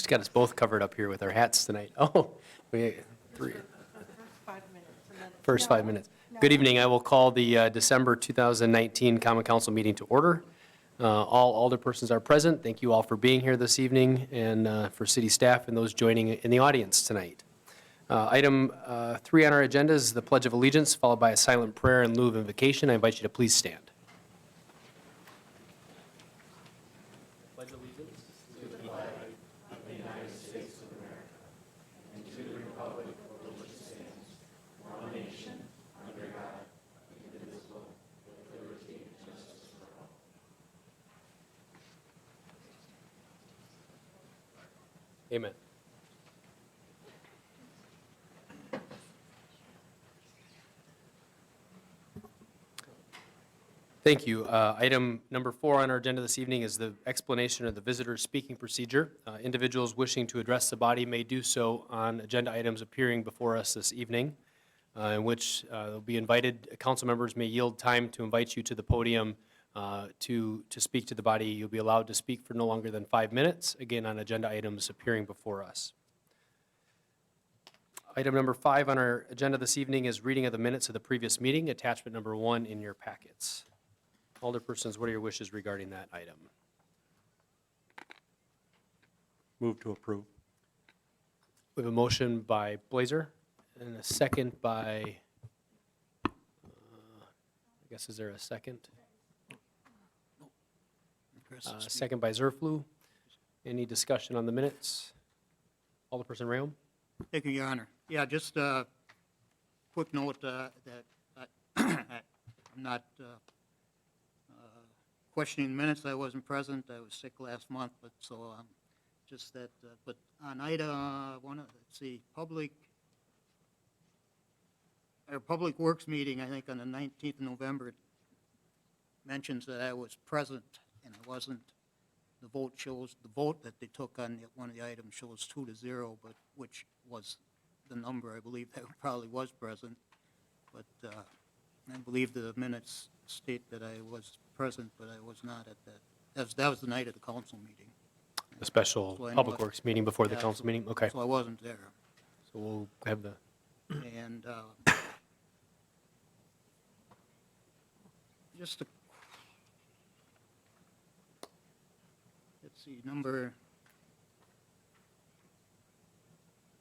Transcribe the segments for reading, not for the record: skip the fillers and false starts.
She's got us both covered up here with our hats tonight. Oh, we, three, first 5 minutes. Good evening. I will call the December 2019 Common Council meeting to order. All alderpersons are present. Thank you all for being here this evening, and for city staff and those joining in the audience tonight. Item 3 on our agenda is the Pledge of Allegiance, followed by a silent prayer in lieu of invocation. I invite you to please stand. Pledge allegiance to the flag of the United States of America and to the republic for which it stands, one nation, under God, indivisible, with liberty and justice for all. Amen. Thank you. Item number 4 on our agenda this evening is the explanation of the visitor's speaking procedure. Individuals wishing to address the body may do so on agenda items appearing before us this evening, in which they'll be invited. Council members may yield time to invite you to the podium to speak to the body. You'll be allowed to speak for no longer than 5 minutes, again, on agenda items appearing before us. Item number 5 on our agenda this evening is reading of the minutes of the previous meeting, attachment number 1 in your packets. Alderpersons, what are your wishes regarding that item? Move to approve. We have a motion by Blazer and a second by, I guess, is there a second? Second by Zerflu. Any discussion on the minutes? Alderperson Rayom? Thank you, Your Honor. Yeah, just a quick note that I'm not questioning minutes. I wasn't present. I was sick last month, but so just that. But on item let's see, Public Works meeting, I think on the 19th of November, it mentions that I was present and I wasn't. The vote that they took on one of the items shows 2-0, but which was the number I believe that probably was present. But I believe the minutes state that I was present, but I was not at that. That was the night of the council meeting. A special So Public Works meeting before the Yeah, council so- meeting? Okay. So I wasn't there. So we'll have the, And just a, let's see, number,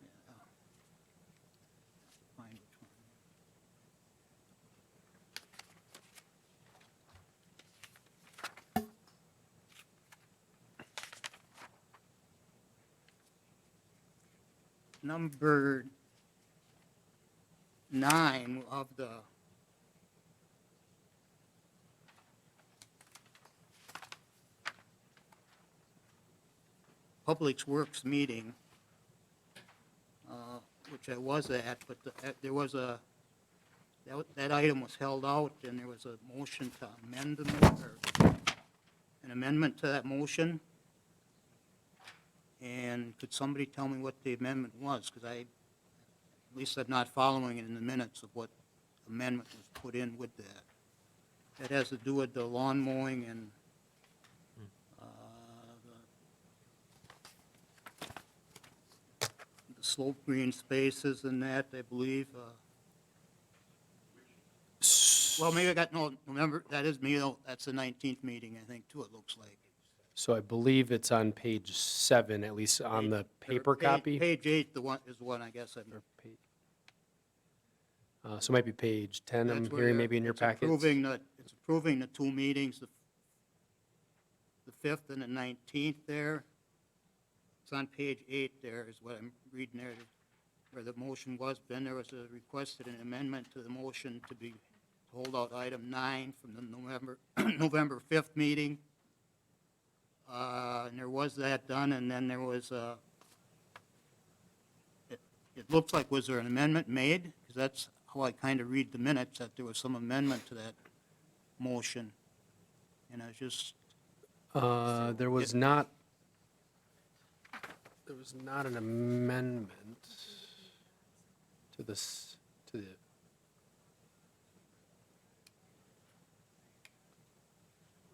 yeah, find which one. Number 9 of the Public Works meeting, which I was at, but there was that item was held out, and there was a motion to amend an amendment to that motion. And could somebody tell me what the amendment was? Because at least I'm not following it in the minutes of what amendment was put in with that. That has to do with the lawn mowing and the slope green spaces and that, I believe. Well, maybe I got, no, remember, that is me, though. That's the 19th meeting, I think, too, it looks like. so I believe it's on page 7, at least on the paper copy. Page 8 is the one, I guess, I'm. Or page- So it might be page 10, I'm That's where hearing maybe in your it's packets. It's approving the 2 meetings, the 5th and the 19th there. It's on page 8 there is what I'm reading there, where the motion was. Then there was a requested an amendment to the motion to hold out item 9 from the November 5th meeting. And there was that done, and then there was it looks like, was there an amendment made? Because that's how I kind of read the minutes, that there was some amendment to that motion. And I was just, There was not an amendment to this, to the,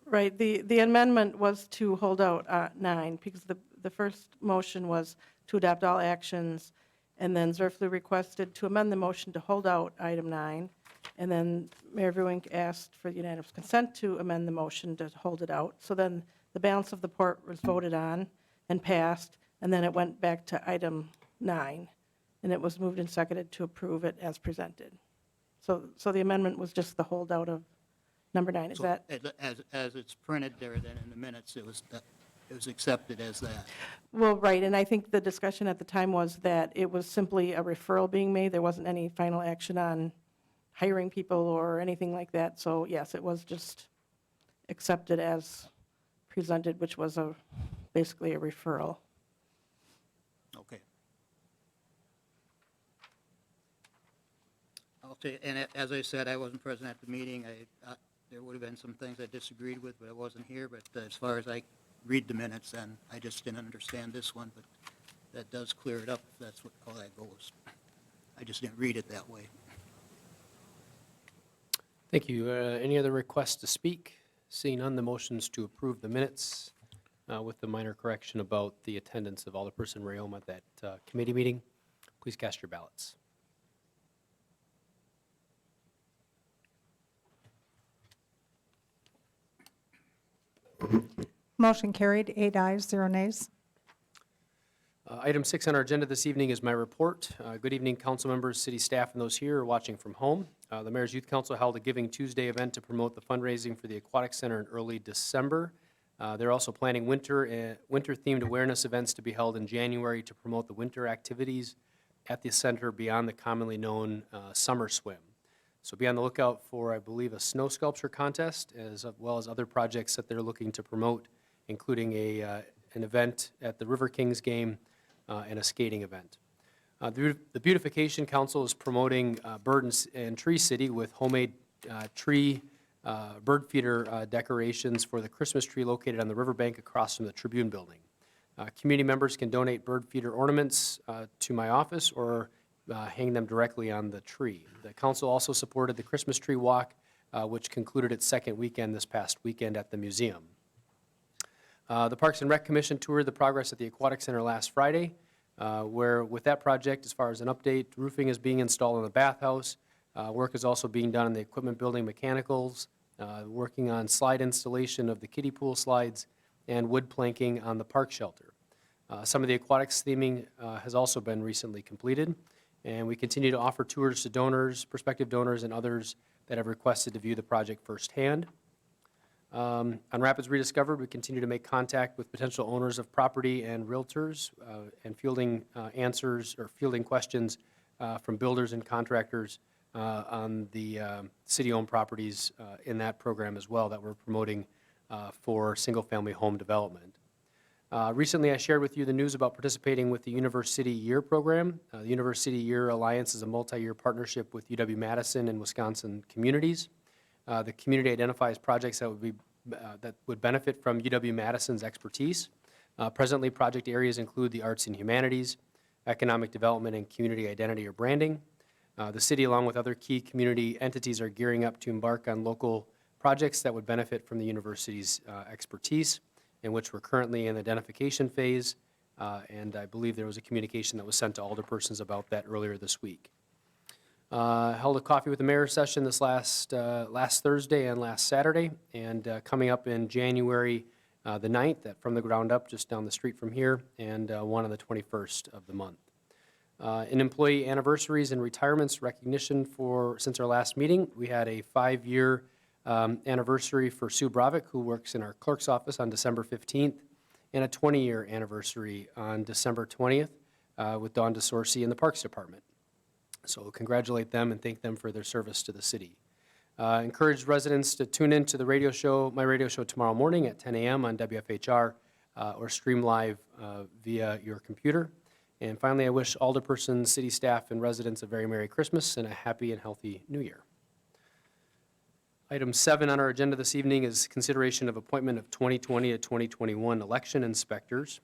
Right, the amendment was to hold out 9, because the first motion was to adopt all actions, and then Zerflu requested to amend the motion to hold out item 9, and then Mayor Vuink asked for unanimous consent to amend the motion to hold it out. So then the balance of the report was voted on and passed, and then it went back to item 9, and it was moved and seconded to approve it as presented. So the amendment was just the holdout of number 9. Is So that? as it's printed there then in the minutes, it was accepted as that. Well, right, and I think the discussion at the time was that it was simply a referral being made. There wasn't any final action on hiring people or anything like that. So yes, it was just accepted as presented, which was basically a referral. Okay. I'll say, and as I said, I wasn't present at the meeting. There would have been some things I disagreed with, but I wasn't here. But as far as I read the minutes, then I just didn't understand this one, but that does clear it up if that's how that goes. I just didn't read it that way. Thank you. Any other requests to speak? Seeing none, the motion's to approve the minutes with the minor correction about the attendance of Alderperson Rayom at that committee meeting. Please cast your ballots. Motion carried, 8 ayes, 0 nays. Item 6 on our agenda this evening is my report. Good evening, council members, city staff, and those here watching from home. The Mayor's Youth Council held a Giving Tuesday event to promote the fundraising for the Aquatic Center in early December. They're also planning winter-themed awareness events to be held in January to promote the winter activities at the center beyond the commonly known summer swim. So be on the lookout for, I believe, a snow sculpture contest, as well as other projects that they're looking to promote, including an event at the River Kings game and a skating event. The Beautification Council is promoting Bird and Tree City with homemade tree bird feeder decorations for the Christmas tree located on the riverbank across from the Tribune Building. Community members can donate bird feeder ornaments to my office or hang them directly on the tree. The council also supported the Christmas tree walk, which concluded its second weekend this past weekend at the museum. The Parks and Rec Commission toured the progress at the Aquatic Center last Friday, where with that project, as far as an update, roofing is being installed in the bathhouse. Work is also being done in the equipment building mechanicals, working on slide installation of the kiddie pool slides, and wood planking on the park shelter. Some of the aquatics theming has also been recently completed, and we continue to offer tours to donors, prospective donors, and others that have requested to view the project firsthand. On Rapids Rediscovered, we continue to make contact with potential owners of property and realtors and fielding questions from builders and contractors on the city-owned properties in that program as well that we're promoting for single-family home development. Recently, I shared with you the news about participating with the University Year program. The University Year Alliance is a multi-year partnership with UW-Madison and Wisconsin communities. The community identifies projects that would benefit from UW-Madison's expertise. Presently, project areas include the arts and humanities, economic development, and community identity or branding. The city, along with other key community entities, are gearing up to embark on local projects that would benefit from the university's expertise, in which we're currently in the identification phase, and I believe there was a communication that was sent to alderpersons about that earlier this week. Held a coffee with the mayor session this last Thursday and last Saturday, and coming up in January the 9th at From the Ground Up, just down the street from here, and one on the 21st of the month. In employee anniversaries and retirements recognition since our last meeting, we had a 5-year anniversary for Sue Bravik, who works in our clerk's office, on December 15th, and a 20-year anniversary on December 20th with Dawn DeSorsi in the Parks Department. So congratulate them and thank them for their service to the city. Encourage residents to tune in to my radio show tomorrow morning at 10 a.m. on WFHR or stream live via your computer. And finally, I wish alderpersons, city staff, and residents a very Merry Christmas and a happy and healthy New Year. Item 7 on our agenda this evening is consideration of appointment of 2020 to 2021 election inspectors.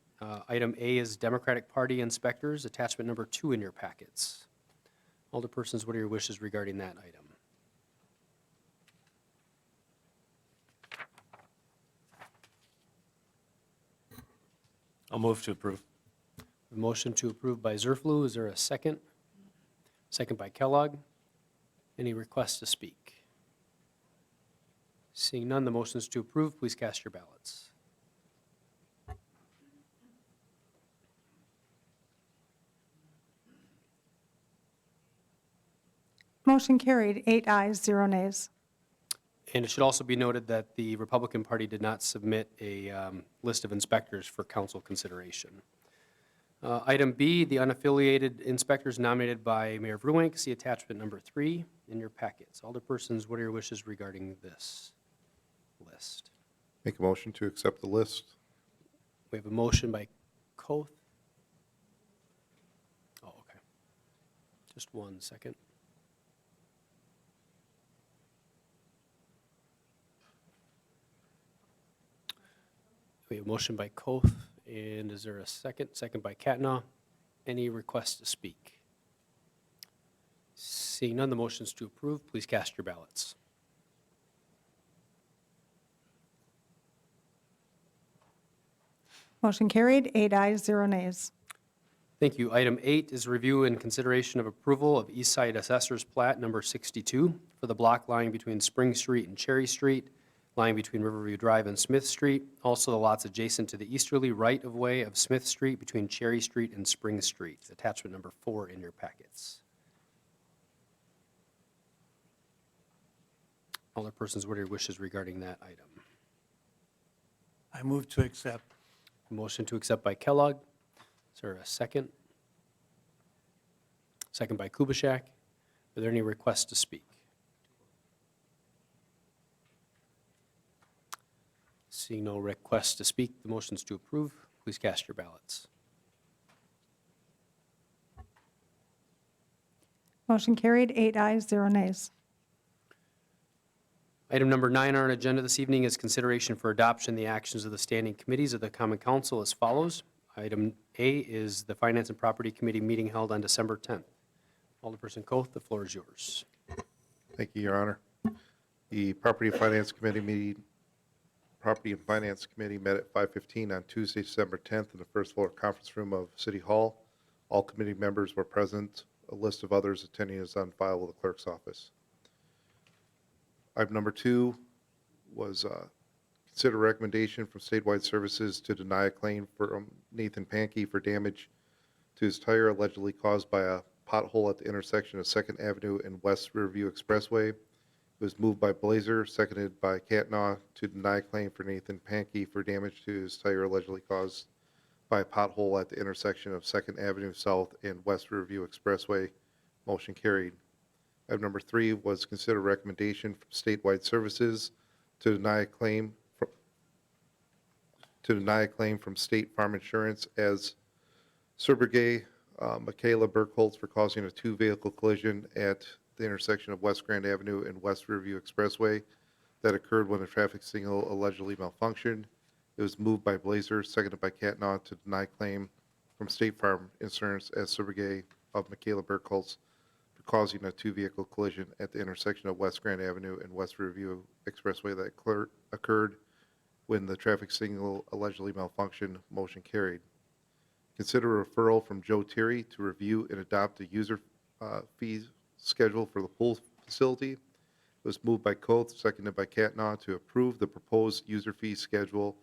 Item A is Democratic Party inspectors, attachment number 2 in your packets. Alderpersons, what are your wishes regarding that item? I'll move to approve. A motion to approve by Zerflu. Is there a second? Second by Kellogg. Any requests to speak? Seeing none, the motion is to approve. Please cast your ballots. Motion carried, 8 ayes, 0 nays. And it should also be noted that the Republican Party did not submit a list of inspectors for council consideration. Item B, the unaffiliated inspectors nominated by Mayor Verwink. See attachment number 3 in your packets. Alderpersons, what are your wishes regarding this list? Make a motion to accept the list. We have a motion by Koth. Oh, okay. Just 1 second. We have a motion by Koth, and is there a second? Second by Katna. Any requests to speak? Seeing none, the motion is to approve. Please cast your ballots. Motion carried, 8 ayes, 0 nays. Thank you. Item 8 is review and consideration of approval of East Side Assessor's Plat number 62 for the block lying between Spring Street and Cherry Street, lying between Riverview Drive and Smith Street. Also, the lots adjacent to the easterly right-of-way of Smith Street between Cherry Street and Spring Street. Attachment number 4 in your packets. Alderpersons, what are your wishes regarding that item? I move to accept. Motion to accept by Kellogg. Is there a second? Second by Kubitschek. Are there any requests to speak? Seeing no requests to speak, the motion is to approve. Please cast your ballots. Motion carried, 8 ayes, 0 nays. Item number 9 on our agenda this evening is consideration for adoption the actions of the standing committees of the Common Council as follows. Item A is the Finance and Property Committee meeting held on December 10th. Alderperson Koth, the floor is yours. Thank you, Your Honor. The Property and Finance Committee met at 5:15 on Tuesday, December 10th in the first floor conference room of City Hall. All committee members were present. A list of others attending is on file with the clerk's office. Item number 2 was consider recommendation from Statewide Services to deny a claim from Nathan Pankey for damage to his tire allegedly caused by a pothole at the intersection of 2nd Avenue and West Riverview Expressway. It was moved by Blazer, seconded by Katna, to deny claim for Nathan Pankey for damage to his tire allegedly caused by a pothole at the intersection of 2nd Avenue South and West Riverview Expressway. Motion carried. Item number 3 was consider recommendation from Statewide Services to deny a claim from State Farm Insurance as Subrogay Michaela Burkholz for causing a 2-vehicle collision at the intersection of West Grand Avenue and West Riverview Expressway that occurred when the traffic signal allegedly malfunctioned. It was moved by Blazer, seconded by Katna, to deny claim from State Farm Insurance as Subrogay of Michaela Burkholz for causing a 2-vehicle collision at the intersection of West Grand Avenue and West Riverview Expressway that occurred when the traffic signal allegedly malfunctioned. Motion carried. Consider a referral from Joe Terry to review and adopt a user fees schedule for the pool facility. It was moved by Koth, seconded by Katna, to approve the proposed user fee schedule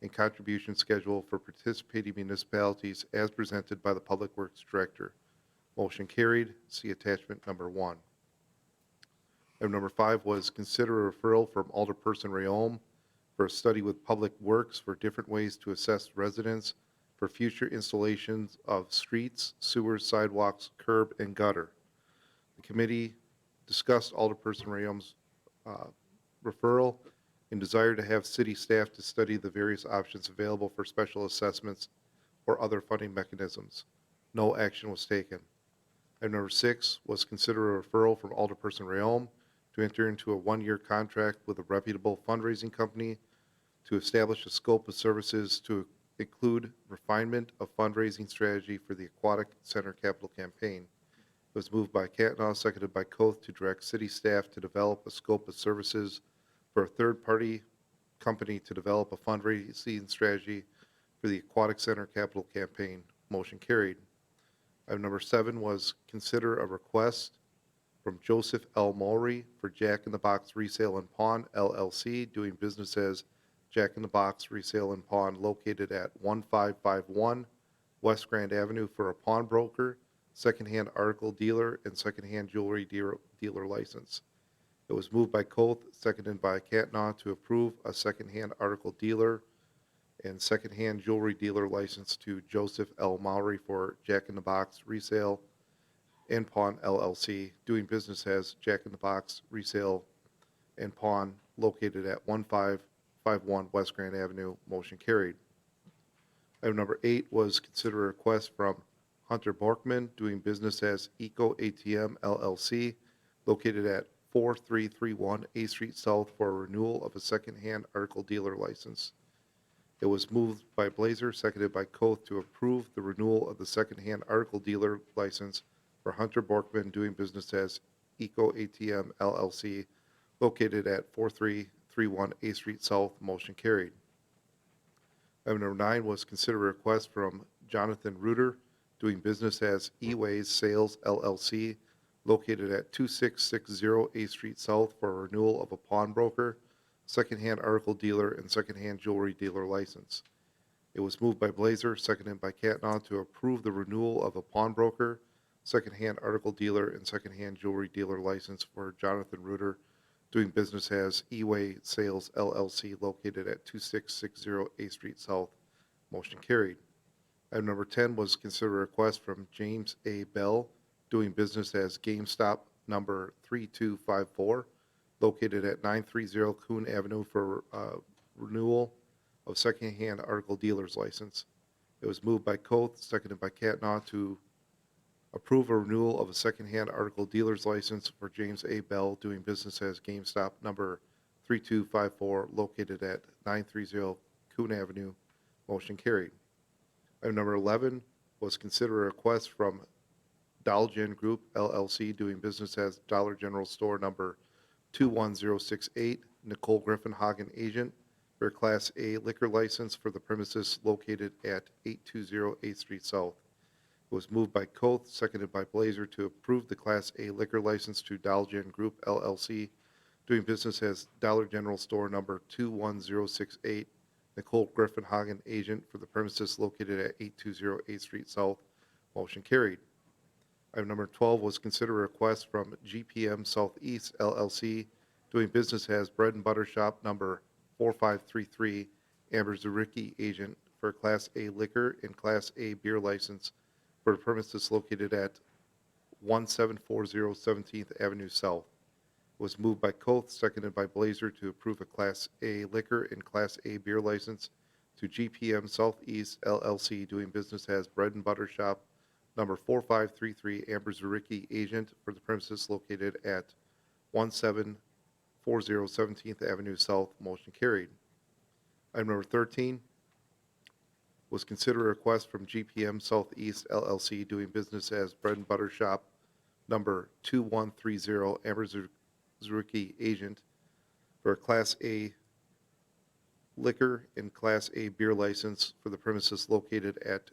and contribution schedule for participating municipalities as presented by the Public Works Director. Motion carried. See attachment number 1. Item number 5 was consider a referral from Alderperson Rayom for a study with Public Works for different ways to assess residents for future installations of streets, sewers, sidewalks, curb, and gutter. The committee discussed Alderperson Rayom's referral and desire to have city staff to study the various options available for special assessments or other funding mechanisms. No action was taken. Item number 6 was consider a referral from Alderperson Rayom to enter into a 1-year contract with a reputable fundraising company to establish a scope of services to include refinement of fundraising strategy for the Aquatic Center Capital Campaign. It was moved by Katna, seconded by Koth, to direct city staff to develop a scope of services for a third-party company to develop a fundraising strategy for the Aquatic Center Capital Campaign. Motion carried. Item number 7 was consider a request from Joseph L. Mulry for Jack in the Box Resale and Pawn LLC, doing business as Jack in the Box Resale and Pawn, located at 1551 West Grand Avenue, for a pawnbroker, secondhand article dealer, and secondhand jewelry dealer license. It was moved by Coth, seconded by Catnaw, to approve a secondhand article dealer and secondhand jewelry dealer license to Joseph L. Mowry for Jack in the Box Resale and Pawn LLC, doing business as Jack in the Box Resale and Pawn, located at 1551 West Grand Avenue. Motion carried. Item number 8 was consider a request from Hunter Borkman, doing business as Eco ATM LLC, located at 4331 A Street South, for a renewal of a secondhand article dealer license. It was moved by Blazer, seconded by Coth, to approve the renewal of the secondhand article dealer license for Hunter Borkman, doing business as Eco ATM LLC, located at 4331 A Street South. Motion carried. Item number 9 was consider a request from Jonathan Reuter, doing business as E-Ways Sales LLC, located at 2660 A Street South, for a renewal of a pawnbroker, secondhand article dealer, and secondhand jewelry dealer license. It was moved by Blazer, seconded by Catnaw, to approve the renewal of a pawnbroker, secondhand article dealer, and secondhand jewelry dealer license for Jonathan Reuter, doing business as E-Way Sales LLC, located at 2660 A Street South. Motion carried. Item number 10 was consider a request from James A. Bell, doing business as GameStop number 3254, located at 930 Coon Avenue, for renewal of secondhand article dealer's license. It was moved by Coth, seconded by Catnaw, to approve a renewal of a secondhand article dealer's license for James A. Bell, doing business as GameStop number 3254, located at 930 Coon Avenue. Motion carried. Item number 11 was consider a request from Dolgen Group LLC, doing business as Dollar General Store number 21068, Nicole Griffin Hagen agent, for a Class A liquor license for the premises located at 820 8th Street South. It was moved by Coth, seconded by Blazer, to approve the Class A liquor license to Dolgen Group LLC, doing business as Dollar General Store number 21068, Nicole Griffin Hagen agent, for the premises located at 820 8th Street South. Motion carried. Item number 12 was consider a request from GPM Southeast LLC, doing business as Bread and Butter Shop number 4533, Amber Zuricki agent, for a Class A liquor and Class A beer license for the premises located at 1740 17th Avenue South. It was moved by Coth, seconded by Blazer, to approve a Class A liquor and Class A beer license to GPM Southeast LLC, doing business as Bread and Butter Shop number 4533, Amber Zuricki agent, for the premises located at 1740 17th Avenue South. Motion carried. Item number 13 was consider a request from GPM Southeast LLC, doing business as Bread and Butter Shop number 2130, Amber Zuricki agent, for a Class A liquor and Class A beer license for the premises located at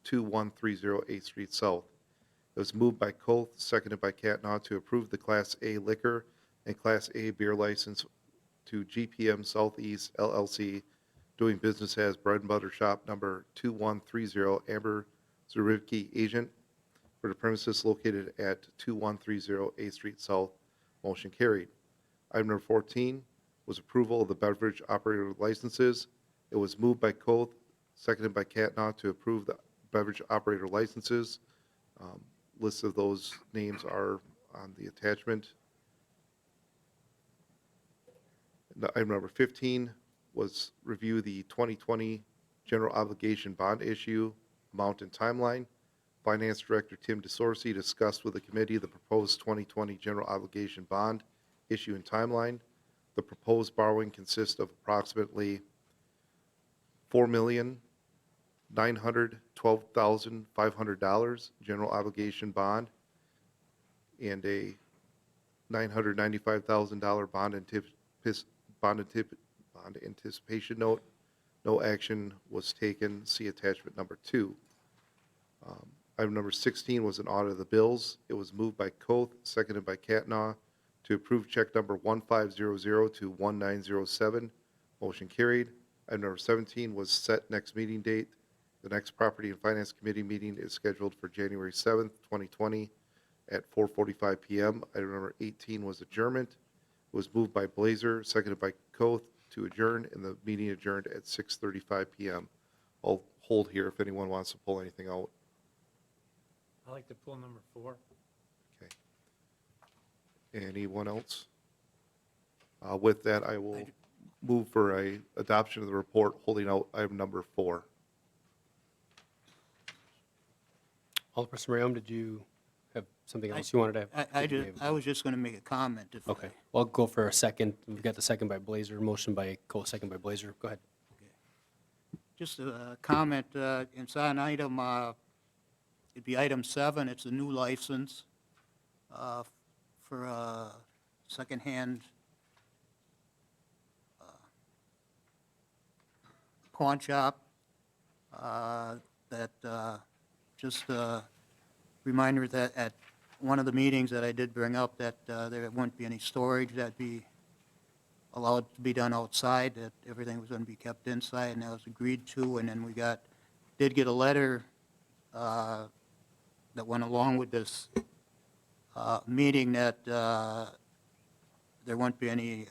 2130 8th Street South. It was moved by Coth, seconded by Catnaw, to approve the Class A liquor and Class A beer license to GPM Southeast LLC, doing business as Bread and Butter Shop number 2130, Amber Zuricki agent, for the premises located at 2130 8th Street South. Motion carried. Item number 14 was approval of the beverage operator licenses. It was moved by Coth, seconded by Catnaw, to approve the beverage operator licenses. Lists of those names are on the attachment. Item number 15 was review the 2020 general obligation bond issue, amount and timeline. Finance Director Tim DeSorcy discussed with the committee the proposed 2020 general obligation bond issue and timeline. The proposed borrowing consists of approximately $4,912,500 general obligation bond and a $995,000 bond anticipation note No action was taken. See attachment number 2. Item number 16 was an audit of the bills. It was moved by Coth, seconded by Catnaw, to approve check number 1500 to 1907. Motion carried. Item number 17 was set next meeting date. The next Property and Finance Committee meeting is scheduled for January 7th, 2020 at 4:45 PM. Item number 18 was adjournment. It was moved by Blazer, seconded by Coth to adjourn, and the meeting adjourned at 6:35 PM. I'll hold here if anyone wants to pull anything out. I'd like to pull number 4. Okay. Anyone else? With that, I will move for a adoption of the report holding out item number 4. Alderperson Rayom, did you have something else you wanted to have? I was just going to make a comment. If I- Okay, well, I'll go for a second. We've got the second by Blazer, motion by Coe, second by Blazer. Go ahead. Just a comment, it's on item, it'd be item 7, it's a new license for a secondhand pawn shop. Just a reminder that at one of the meetings that I did bring up, that there wouldn't be any storage, that'd be allowed to be done outside, that everything was going to be kept inside, and that was agreed to. And then we did get a letter that went along with this meeting that there wouldn't be any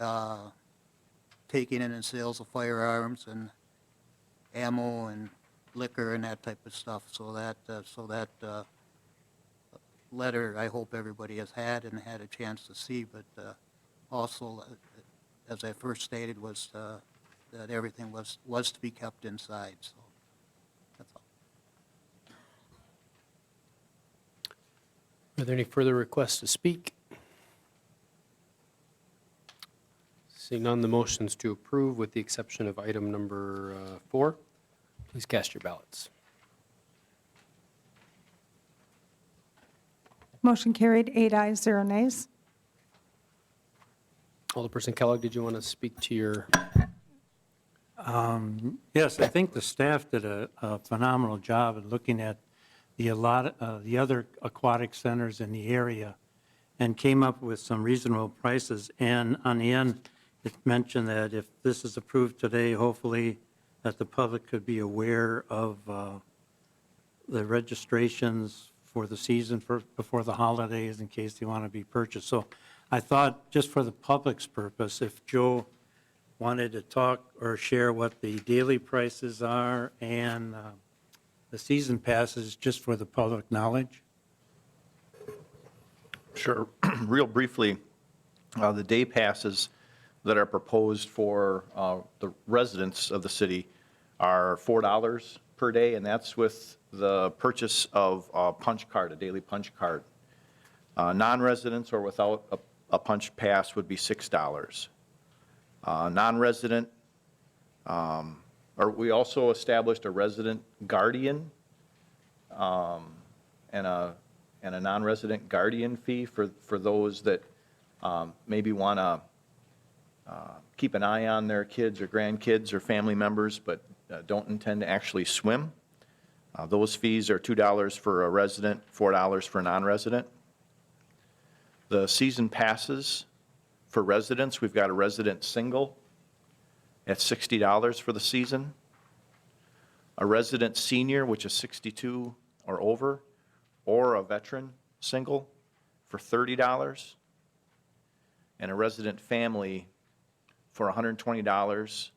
taking in and sales of firearms and ammo and liquor and that type of stuff. So that letter, I hope everybody has had and had a chance to see, but also, as I first stated, was that everything was to be kept inside, so that's all. Are there any further requests to speak? Seeing none, the motion's to approve with the exception of item number 4. Please cast your ballots. Motion carried, 8 ayes, 0 nays. Alderperson Kellogg, did you want to speak to your, Yes, I think the staff did a phenomenal job at looking at the other aquatic centers in the area and came up with some reasonable prices. And on the end, it mentioned that if this is approved today, hopefully that the public could be aware of the registrations for the season before the holidays in case they want to be purchased. So I thought, just for the public's purpose, if Joe wanted to talk or share what the daily prices are and the season passes, just for the public knowledge. Sure. Real briefly, the day passes that are proposed for the residents of the city are $4 per day, and that's with the purchase of a punch card, a daily punch card. Non-residents or without a punch pass would be $6. Non-resident, or we also established a resident guardian and a non-resident guardian fee for those that maybe want to keep an eye on their kids or grandkids or family members, but don't intend to actually swim. Those fees are $2 for a resident, $4 for a non-resident. The season passes for residents, we've got a resident single at $60 for the season. A resident senior, which is 62 or over, or a veteran single for $30. And a resident family for $120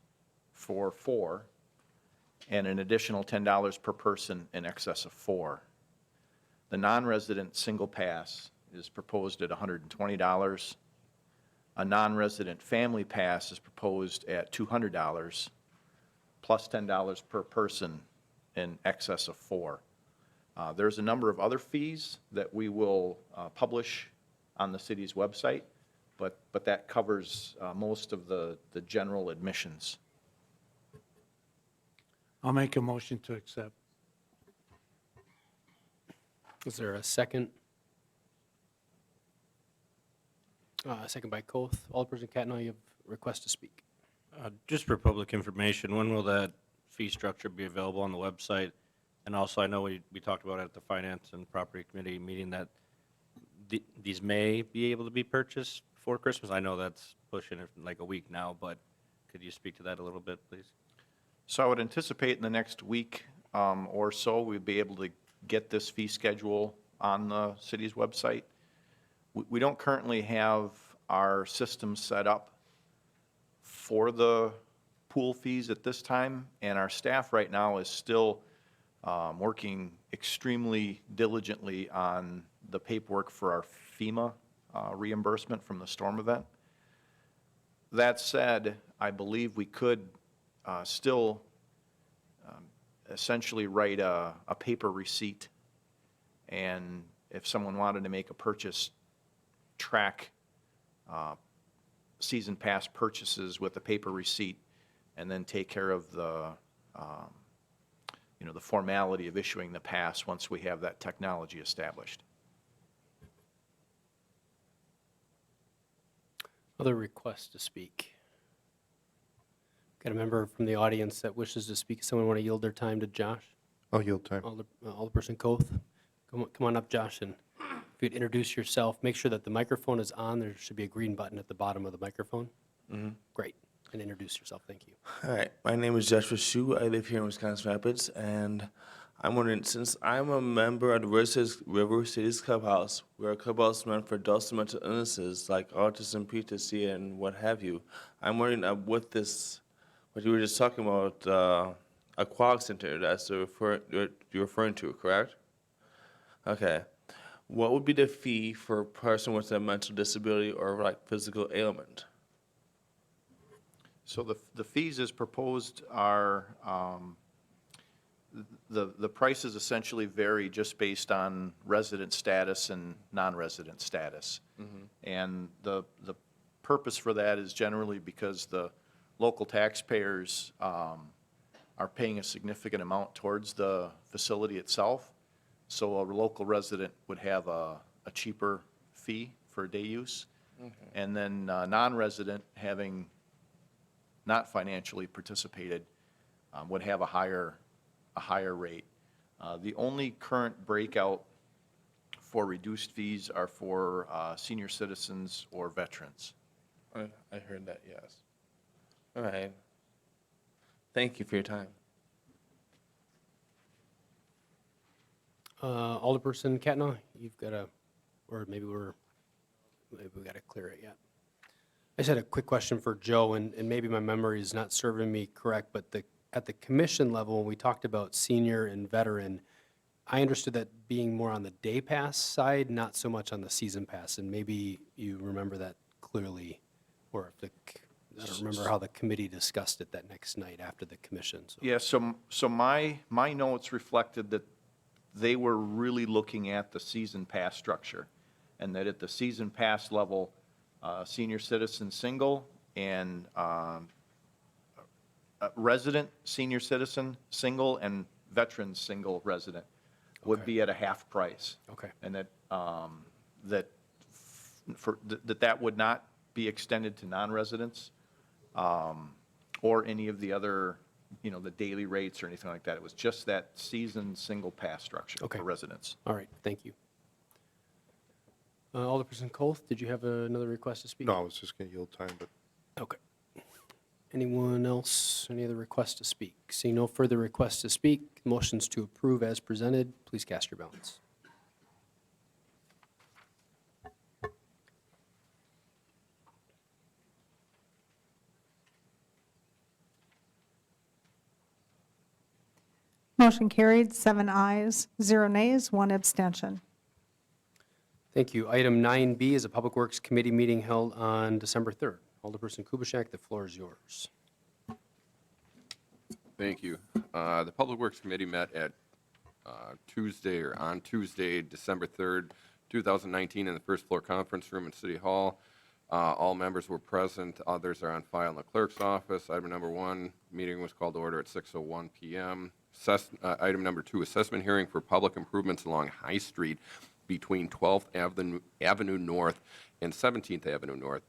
for 4, and an additional $10 per person in excess of 4. The non-resident single pass is proposed at $120. A non-resident family pass is proposed at $200, plus $10 per person in excess of 4. There's a number of other fees that we will publish on the city's website, but that covers most of the general admissions. I'll make a motion to accept. is there a second? Second by Coth. Alderperson Catno, you have a request to speak. Just for public information, when will that fee structure be available on the website? And also, I know we talked about it at the Finance and Property Committee meeting that these may be able to be purchased before Christmas. I know that's pushing it like a week now, but could you speak to that a little bit, please? So I would anticipate in the next week or so, we'd be able to get this fee schedule on the city's website. We don't currently have our system set up for the pool fees at this time, and our staff right now is still working extremely diligently on the paperwork for our FEMA reimbursement from the storm event. That said, I believe we could still essentially write a paper receipt, and if someone wanted to make a purchase, track season pass purchases with a paper receipt, and then take care of the, the formality of issuing the pass once we have that technology established. Other requests to speak? Got a member from the audience that wishes to speak. Someone want to yield their time to Josh? I'll yield time. Alderperson Koth? Come on up, Josh, and if you'd introduce yourself, make sure that the microphone is on. There should be a green button at the bottom of the microphone. Great. And introduce yourself. Thank you. All right, my name is Joshua Shu. I live here in Wisconsin Rapids, and I'm wondering, since I'm a member of the River Cities Clubhouse, we're a clubhouse meant for adults with mental illnesses like autism, PTSD, and what have you. I'm wondering what you were just talking about, aquatic center, that's you're referring to, correct? Okay. What would be the fee for a person with a mental disability or like physical ailment? So the fees as proposed are, the prices essentially vary just based on resident status and non-resident status. And the purpose for that is generally because the local taxpayers are paying a significant amount towards the facility itself. So a local resident would have a cheaper fee for day use. And then non-resident, having not financially participated, would have a higher rate. The only current breakout for reduced fees are for senior citizens or veterans. I heard that, yes. All right. Thank you for your time. Alderperson Catna, you've got or maybe we got to clear it yet. I just had a quick question for Joe, and maybe my memory is not serving me correct, but at the commission level, when we talked about senior and veteran, I understood that being more on the day pass side, not so much on the season pass, and maybe you remember that clearly, or if I don't remember how the committee discussed it that next night after the commission. So. Yeah, so my notes reflected that they were really looking at the season pass structure, and that at the season pass level, senior citizen single and resident senior citizen single and veteran single resident would be at a half price. Okay. And that would not be extended to non-residents or any of the other, the daily rates or anything like that. It was just that season single pass structure for residents. All right, thank you. Alderperson Koth, did you have another request to speak? No, I was just going to yield time, but Okay. Anyone else, any other requests to speak? Seeing no further requests to speak, motions to approve as presented, please cast your ballots. Motion carried, 7 ayes, 0 nays, 1 abstention. Thank you. Item 9B is a Public Works Committee meeting held on December 3rd. Alderperson Kubaschak, the floor is yours. Thank you. The Public Works Committee met at on Tuesday, December 3rd, 2019, in the first floor conference room in City Hall. All members were present. Others are on file in the clerk's office. Item number 1, meeting was called to order at 6:01 p.m. Item number 2, assessment hearing for public improvements along High Street between 12th Avenue North and 17th Avenue North.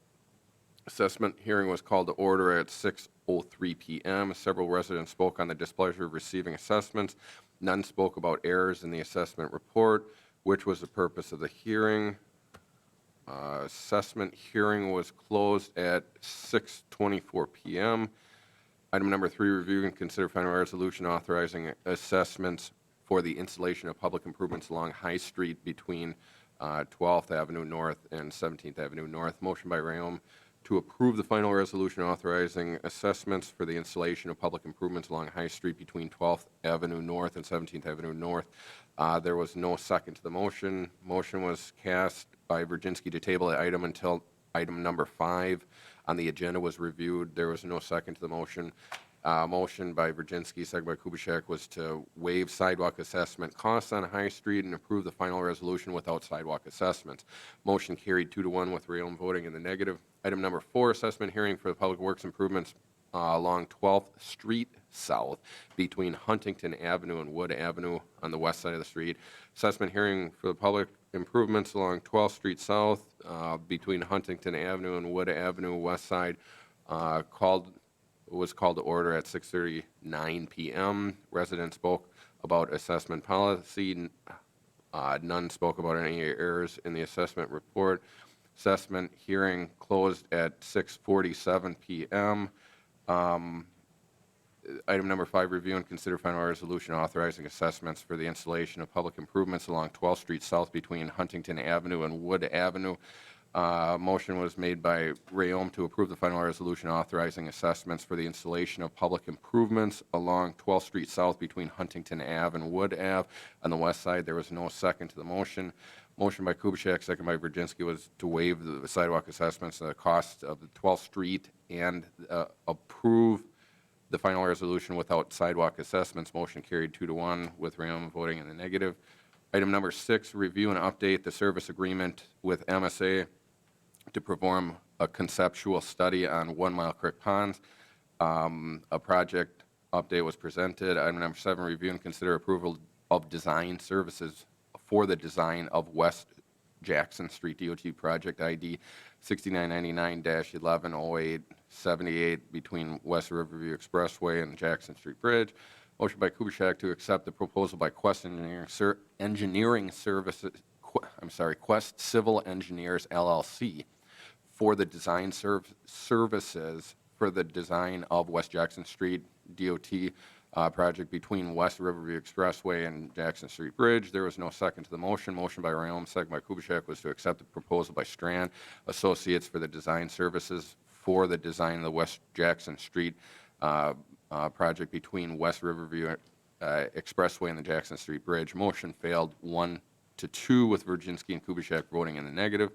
Assessment hearing was called to order at 6:03 PM. Several residents spoke on the displeasure of receiving assessments. None spoke about errors in the assessment report, which was the purpose of the hearing. Assessment hearing was closed at 6:24 PM. Item number 3, review and consider final resolution authorizing assessments for the installation of public improvements along High Street between 12th Avenue North and 17th Avenue North. Motion by Rayom to approve the final resolution authorizing assessments for the installation of public improvements along High Street between 12th Avenue North and 17th Avenue North. There was no second to the motion. Motion was cast by Virginski to table the item until item number 5 on the agenda was reviewed. There was no second to the motion. Motion by Virginski, second by Kubaschak, was to waive sidewalk assessment costs on High Street and approve the final resolution without sidewalk assessments. Motion carried 2-1 with Rayom voting in the negative. Item number 4, assessment hearing for the public works improvements along 12th Street South between Huntington Avenue and Wood Avenue on the west side of the street. Assessment hearing for the public improvements along 12th Street South between Huntington Avenue and Wood Avenue west side was called to order at 6:39 PM. Residents spoke about assessment policy. None spoke about any errors in the assessment report. Assessment hearing closed at 6:47 PM. Item number 5, review and consider final resolution authorizing assessments for the installation of public improvements along 12th Street South between Huntington Avenue and Wood Avenue. Motion was made by Rayom to approve the final resolution authorizing assessments for the installation of public improvements along 12th Street South between Huntington Ave and Wood Ave. On the west side, there was no second to the motion. Motion by Kubaschak, second by Virginski, was to waive the sidewalk assessments and the cost of the 12th Street and approve the final resolution without sidewalk assessments. Motion carried 2-1 with Rayom voting in the negative. Item number 6, review and update the service agreement with MSA to perform a conceptual study on 1 Mile Creek Ponds. A project update was presented. Item number 7, review and consider approval of design services for the design of West Jackson Street DOT project ID 6999-110878 between West Riverview Expressway and Jackson Street Bridge. Motion by Kubaschak to accept the proposal by Quest Engineering Services, Quest Civil Engineers LLC for the design services for the design of West Jackson Street DOT project between West Riverview Expressway and Jackson Street Bridge. There was no second to the motion. Motion by Rayom, second by Kubaschak, was to accept the proposal by Strand Associates for the design services for the design of the West Jackson Street project between West Riverview Expressway and the Jackson Street Bridge. Motion failed 1-2 with Virginski and Kubaschak voting in the negative.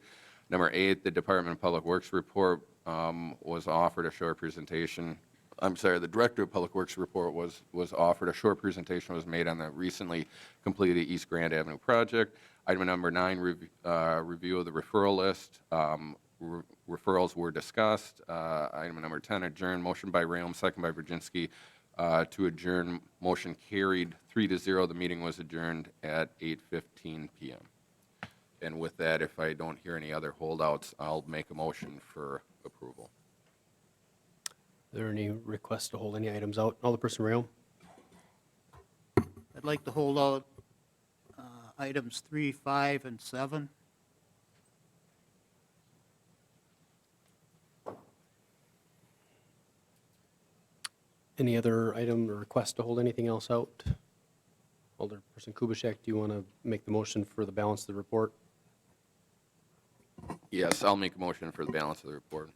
Number 8, the Department of Public Works report was offered a short presentation. The Director of Public Works report was offered. A short presentation was made on the recently completed East Grand Avenue project. Item number 9, review of the referral list. Referrals were discussed. Item number 10, adjourn. Motion by Rayom, second by Virginski to adjourn. Motion carried 3-0. The meeting was adjourned at 8:15 PM. And with that, if I don't hear any other holdouts, I'll make a motion for approval. Are there any requests to hold any items out? Alderperson Rayom? I'd like to hold out items 3, 5, and 7. Any other item or request to hold anything else out? Alderperson Kubaschak, do you want to make the motion for the balance of the report? Yes, I'll make a motion for the balance of the report.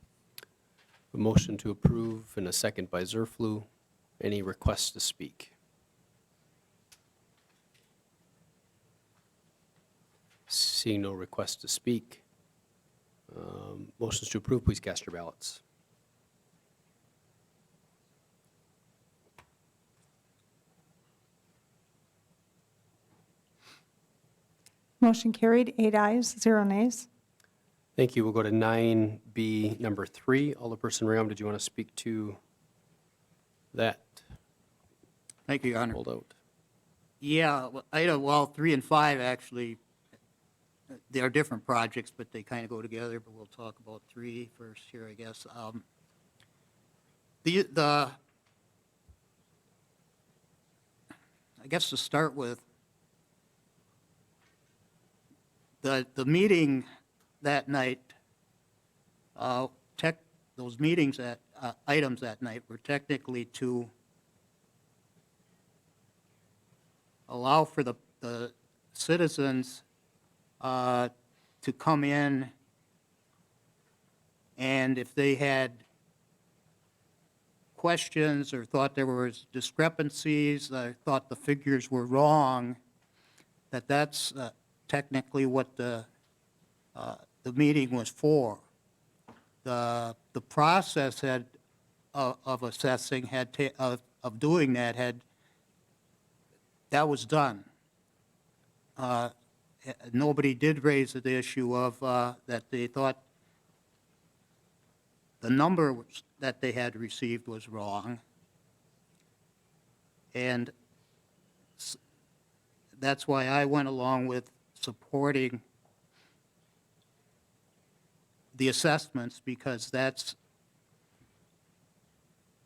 A motion to approve and a second by Zerflu. Any requests to speak? Seeing no requests to speak, motions to approve, please cast your ballots. Motion carried, 8 ayes, 0 nays. Thank you. We'll go to 9B, number 3. Alderperson Rayom, did you want to speak to that Thank you, Your Honor. holdout? Yeah, well, 3 and 5 actually they are different projects, but they kind of go together, but we'll talk about three first here, I guess. I guess to start with, the meeting that night, those meetings that, items that night were technically to allow for the citizens to come in, and if they had questions or thought there was discrepancies, thought the figures were wrong, that's technically what the meeting was for. The process had, of assessing, of doing that was done. Nobody did raise the issue of, that they thought the number that they had received was wrong. And that's why I went along with supporting the assessments, because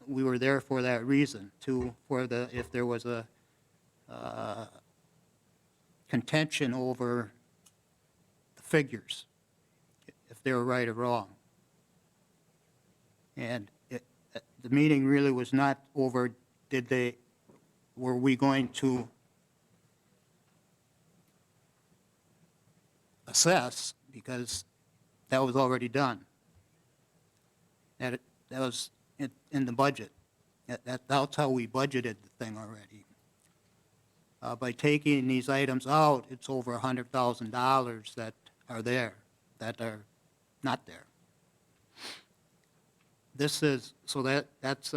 we were there for that reason, if there was a contention over the figures, if they were right or wrong. And the meeting really was not over, were we going to assess, because that was already done. That was in the budget. That's how we budgeted the thing already. By taking these items out, it's over $100,000 that are there, that are not there. This is, so that's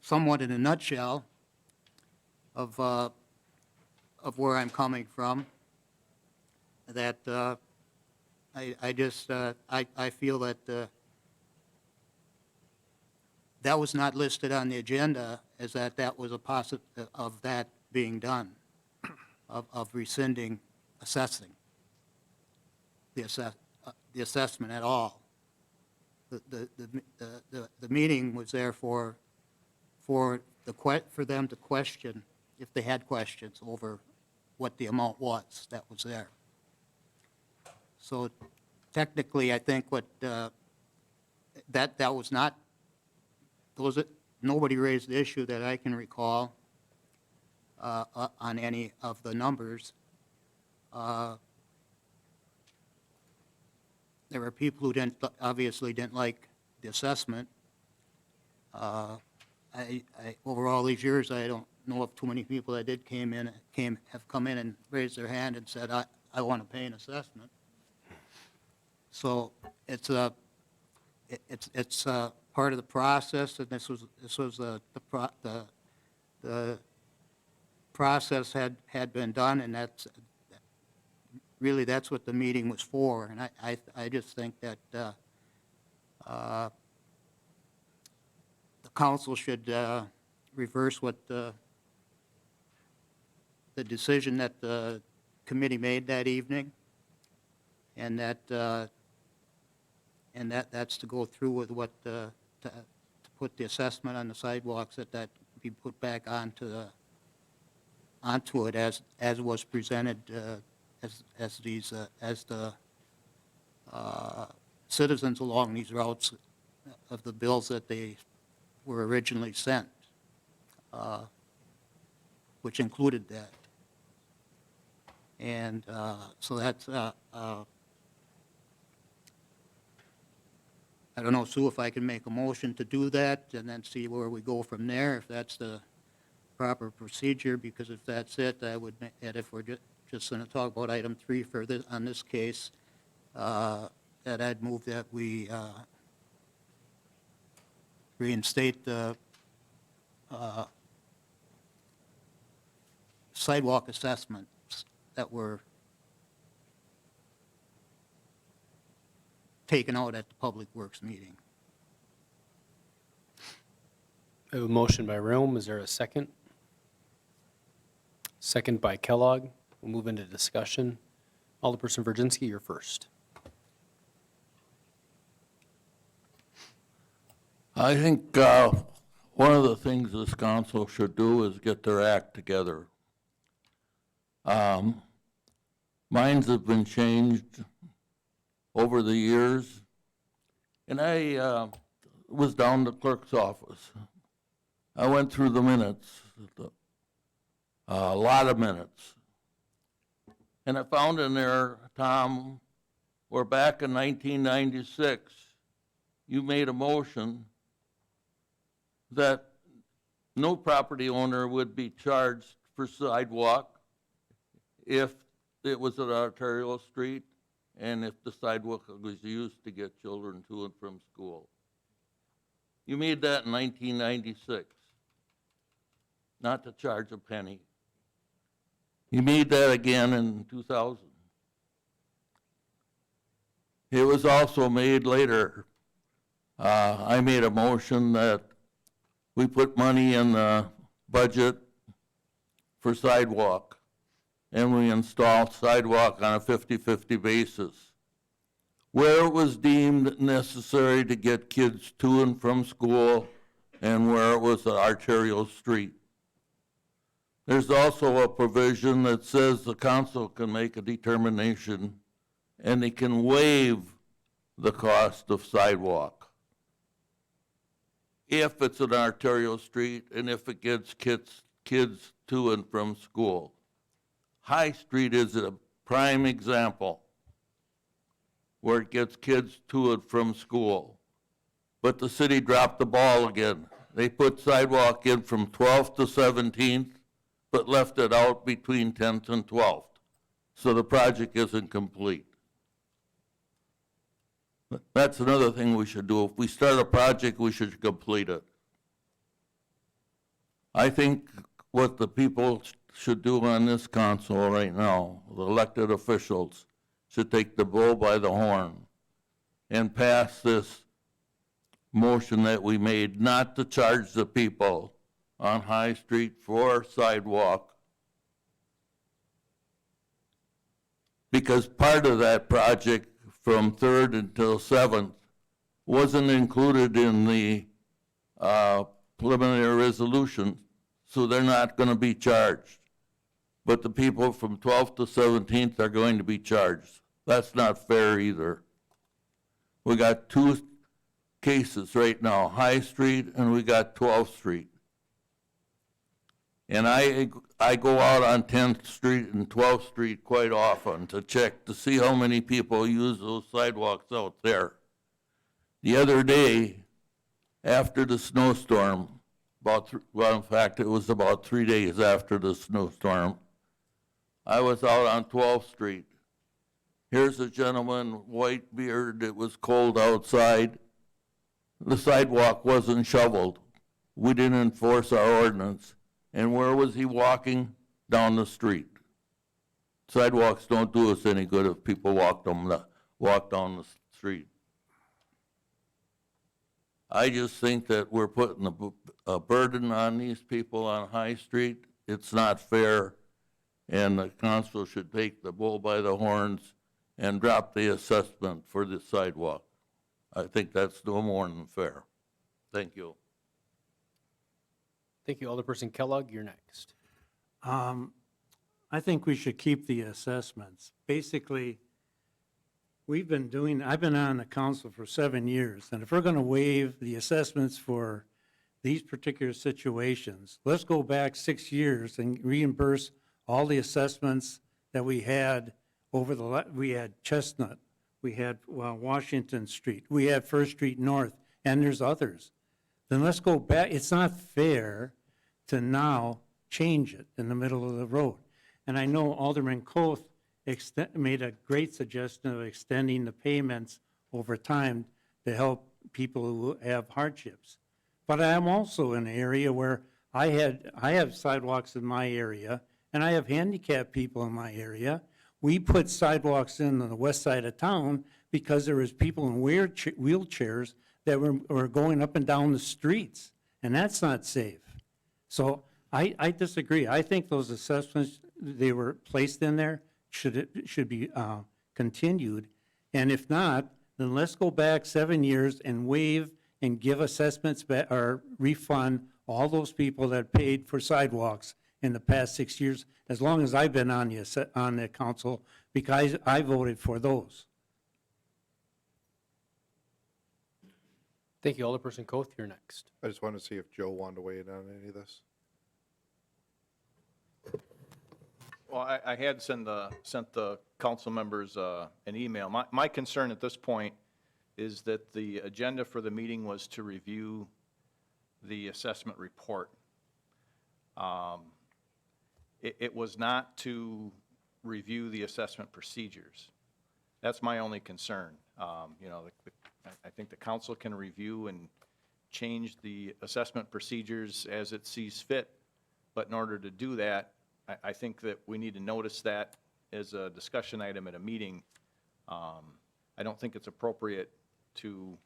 somewhat in a nutshell of where I'm coming from. That I feel that that was not listed on the agenda as that was a of that being done, of rescinding assessing the assessment at all. The meeting was there for them to question, if they had questions over what the amount was that was there. So technically, I think what that was not, nobody raised the issue that I can recall on any of the numbers. There were people who obviously didn't like the assessment. Over all these years, I don't know of too many people that have come in and raised their hand and said, I want to pay an assessment. So it's part of the process, and this was the process had been done, and that's what the meeting was for. And I just think that the council should reverse what the decision that the committee made that evening, and that's to go through with what to put the assessment on the sidewalks, that be put back onto it as was presented, as the citizens along these routes of the bills that they were originally sent, which included that. And so that's, I don't know, Sue, if I can make a motion to do that and then see where we go from there, if that's the proper procedure, because if that's it, I would, and if we're just going to talk about item 3 for this, on this case, that I'd move that we reinstate the sidewalk assessments that were taken out at the Public Works meeting. I have a motion by Rome. Is there a second? Second by Kellogg. We'll move into discussion. Alderperson Virginski, you're first. I think one of the things this council should do is get their act together. Minds have been changed over the years, and I was down the clerk's office. I went through the minutes, a lot of minutes, and I found in there, Tom, where back in 1996, you made a motion that no property owner would be charged for sidewalk if it was an arterial street and if the sidewalk was used to get children to and from school. You made that in 1996, not to charge a penny. You made that again in 2000. It was also made later. I made a motion that we put money in the budget for sidewalk, and we installed sidewalk on a 50-50 basis. Where it was deemed necessary to get kids to and from school, and where it was an arterial street. There's also a provision that says the council can make a determination, and they can waive the cost of sidewalk if it's an arterial street and if it gets kids to and from school. High Street is a prime example where it gets kids to and from school. But the city dropped the ball again. They put sidewalk in from 12th to 17th, but left it out between 10th and 12th. So the project isn't complete. That's another thing we should do. If we start a project, we should complete it. I think what the people should do on this council right now, the elected officials, should take the bull by the horn and pass this motion that we made not to charge the people on High Street for sidewalk, because part of that project from 3rd until 7th wasn't included in the preliminary resolution, so they're not going to be charged. But the people from 12th to 17th are going to be charged. That's not fair either. We got two cases right now, High Street and we got 12th Street. And I go out on 10th Street and 12th Street quite often to check to see how many people use those sidewalks out there. The other day, after the snowstorm, well, in fact, it was about 3 days after the snowstorm, I was out on 12th Street. Here's a gentleman, white beard, it was cold outside. The sidewalk wasn't shoveled. We didn't enforce our ordinance. And where was he walking? Down the street. Sidewalks don't do us any good if people walk down the street. I just think that we're putting a burden on these people on High Street. It's not fair, and the council should take the bull by the horns and drop the assessment for the sidewalk. I think that's no more than fair. Thank you. Thank you. Alderperson Kellogg, you're next. I think we should keep the assessments. Basically, I've been on the council for 7 years, and if we're going to waive the assessments for these particular situations, let's go back 6 years and reimburse all the assessments that we had we had Chestnut, we had Washington Street, we had First Street North, and there's others. Then let's go back. It's not fair to now change it in the middle of the road. And I know Alderman Koth made a great suggestion of extending the payments over time to help people who have hardships. But I am also in an area where I have sidewalks in my area, and I have handicapped people in my area. We put sidewalks in on the west side of town because there was people in wheelchairs that were going up and down the streets, and that's not safe. So I disagree. I think those assessments, they were placed in there should be continued. And if not, then let's go back 7 years and waive and give assessments or refund all those people that paid for sidewalks in the past 6 years, as long as I've been on the council, because I voted for those. Thank you. Alderperson Coth, you're next. I just wanted to see if Joe wanted to weigh in on any of this. Well, I had sent the council members an email. My concern at this point is that the agenda for the meeting was to review the assessment report. It was not to review the assessment procedures. That's my only concern. You know, I think the council can review and change the assessment procedures as it sees fit, but in order to do that, I think that we need to notice that as a discussion item at a meeting. I don't think it's appropriate to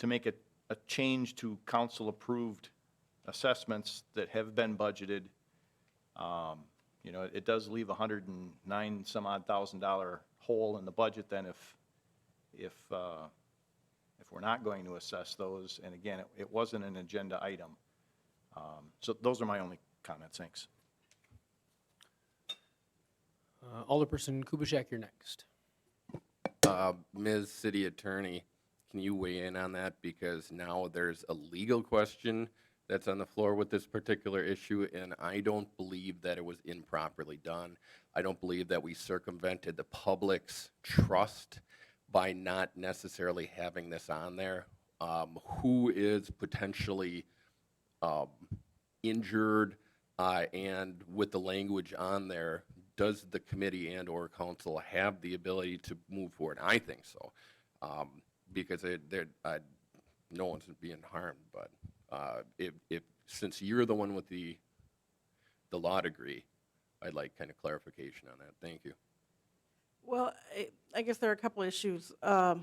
make a change to council-approved assessments that have been budgeted. You know, it does leave $109 some odd thousand hole in the budget then if we're not going to assess those. And again, it wasn't an agenda item. So those are my only comments. Thanks. Alderperson Kubaschak, you're next. Ms. City Attorney, can you weigh in on that? Because now there's a legal question that's on the floor with this particular issue, and I don't believe that it was improperly done. I don't believe that we circumvented the public's trust by not necessarily having this on there. Who is potentially injured, and with the language on there, does the committee and or council have the ability to move forward? I think so, because no one's being harmed, but if since you're the one with the law degree, I'd like kind of clarification on that. Thank you. Well, I guess there are a couple issues. The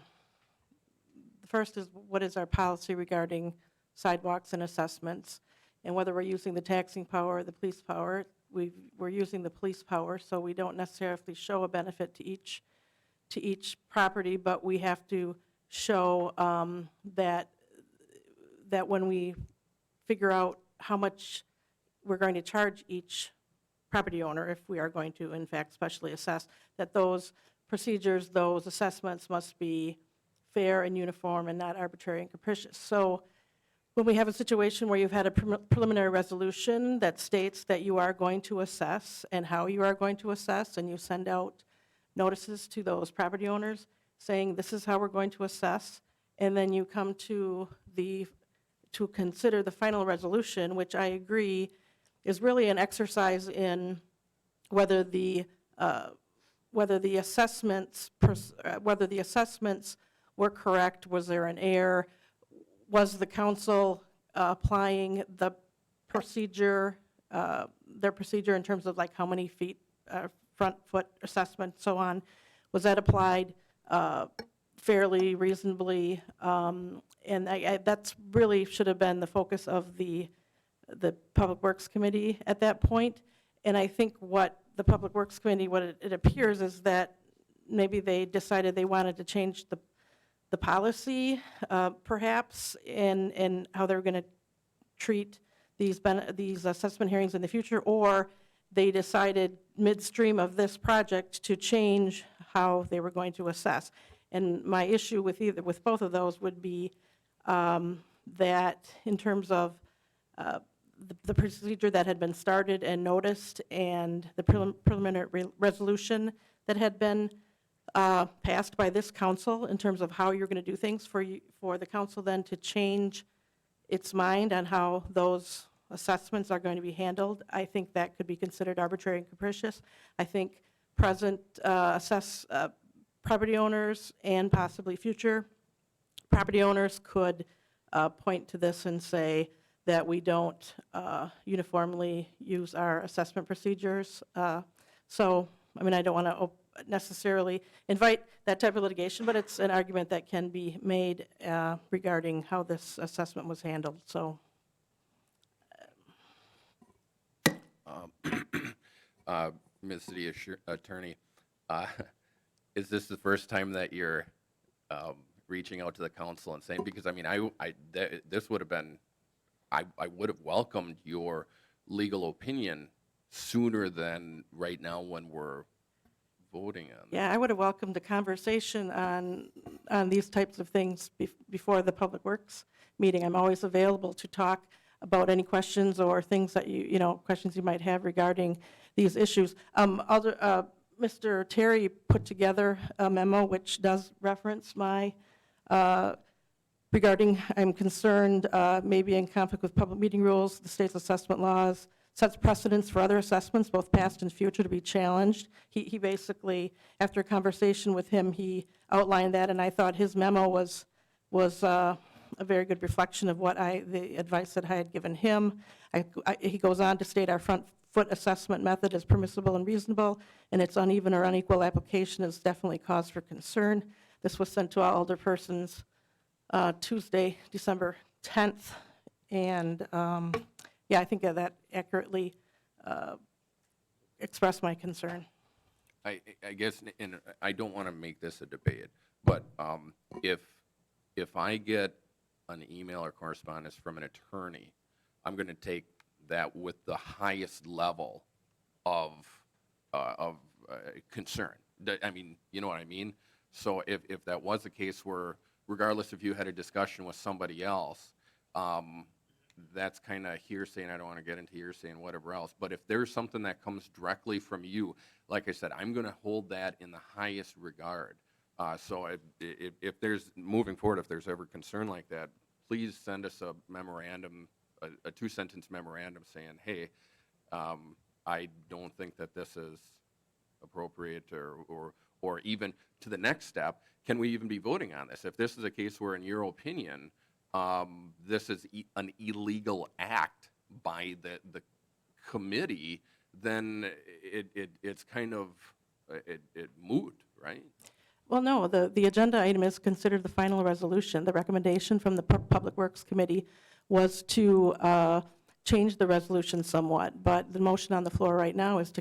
first is, what is our policy regarding sidewalks and assessments, and whether we're using the taxing power or the police power. We're using the police power, so we don't necessarily show a benefit to each property, but we have to show that when we figure out how much we're going to charge each property owner, if we are going to, in fact, specially assess, that those procedures, those assessments must be fair and uniform and not arbitrary and capricious. So when we have a situation where you've had a preliminary resolution that states that you are going to assess and how you are going to assess, and you send out notices to those property owners saying this is how we're going to assess, and then you come to consider the final resolution, which I agree is really an exercise in whether the assessments were correct. Was there an error? Was the council applying the procedure, their procedure in terms of like how many feet, front foot assessment, so on? Was that applied fairly, reasonably? And that's really should have been the focus of the Public Works Committee at that point. And I think what the Public Works Committee, what it appears is that maybe they decided they wanted to change the policy, perhaps, and how they're going to treat these assessment hearings in the future, or they decided midstream of this project to change how they were going to assess. And my issue with both of those would be that in terms of the procedure that had been started and noticed, and the preliminary resolution that had been passed by this council in terms of how you're going to do things, for the council then to change its mind on how those assessments are going to be handled, I think that could be considered arbitrary and capricious. I think present property owners and possibly future property owners could point to this and say that we don't uniformly use our assessment procedures. So, I mean, I don't want to necessarily invite that type of litigation, but it's an argument that can be made regarding how this assessment was handled. So, Ms. City Attorney, is this the first time that you're reaching out to the council and saying, because I mean, this would have been, I would have welcomed your legal opinion sooner than right now when we're voting on this. Yeah, I would have welcomed a conversation on these types of things before the Public Works meeting. I'm always available to talk about any questions or things that questions you might have regarding these issues. Mr. Terry put together a memo which does reference my, regarding, I'm concerned, maybe in conflict with public meeting rules, the state's assessment laws, sets precedents for other assessments, both past and future, to be challenged. He basically, after a conversation with him, he outlined that, and I thought his memo was a very good reflection of the advice that I had given him. He goes on to state our front foot assessment method is permissible and reasonable, and its uneven or unequal application is definitely cause for concern. This was sent to all alderpersons Tuesday, December 10th, and yeah, I think that accurately expressed my concern. I guess, and I don't want to make this a debate, but if I get an email or correspondence from an attorney, I'm going to take that with the highest level of concern. I mean, you know what I mean? So if that was the case where, regardless if you had a discussion with somebody else, that's kind of hearsay, and I don't want to get into hearsay and whatever else. But if there's something that comes directly from you, like I said, I'm going to hold that in the highest regard. So if there's, moving forward, if there's ever concern like that, please send us a memorandum, a 2-sentence memorandum saying, hey, I don't think that this is appropriate, or even to the next step, can we even be voting on this? If this is a case where, in your opinion, this is an illegal act by the committee, then it's kind of it moot, right? Well, no, the agenda item is considered the final resolution. The recommendation from the Public Works Committee was to change the resolution somewhat, but the motion on the floor right now is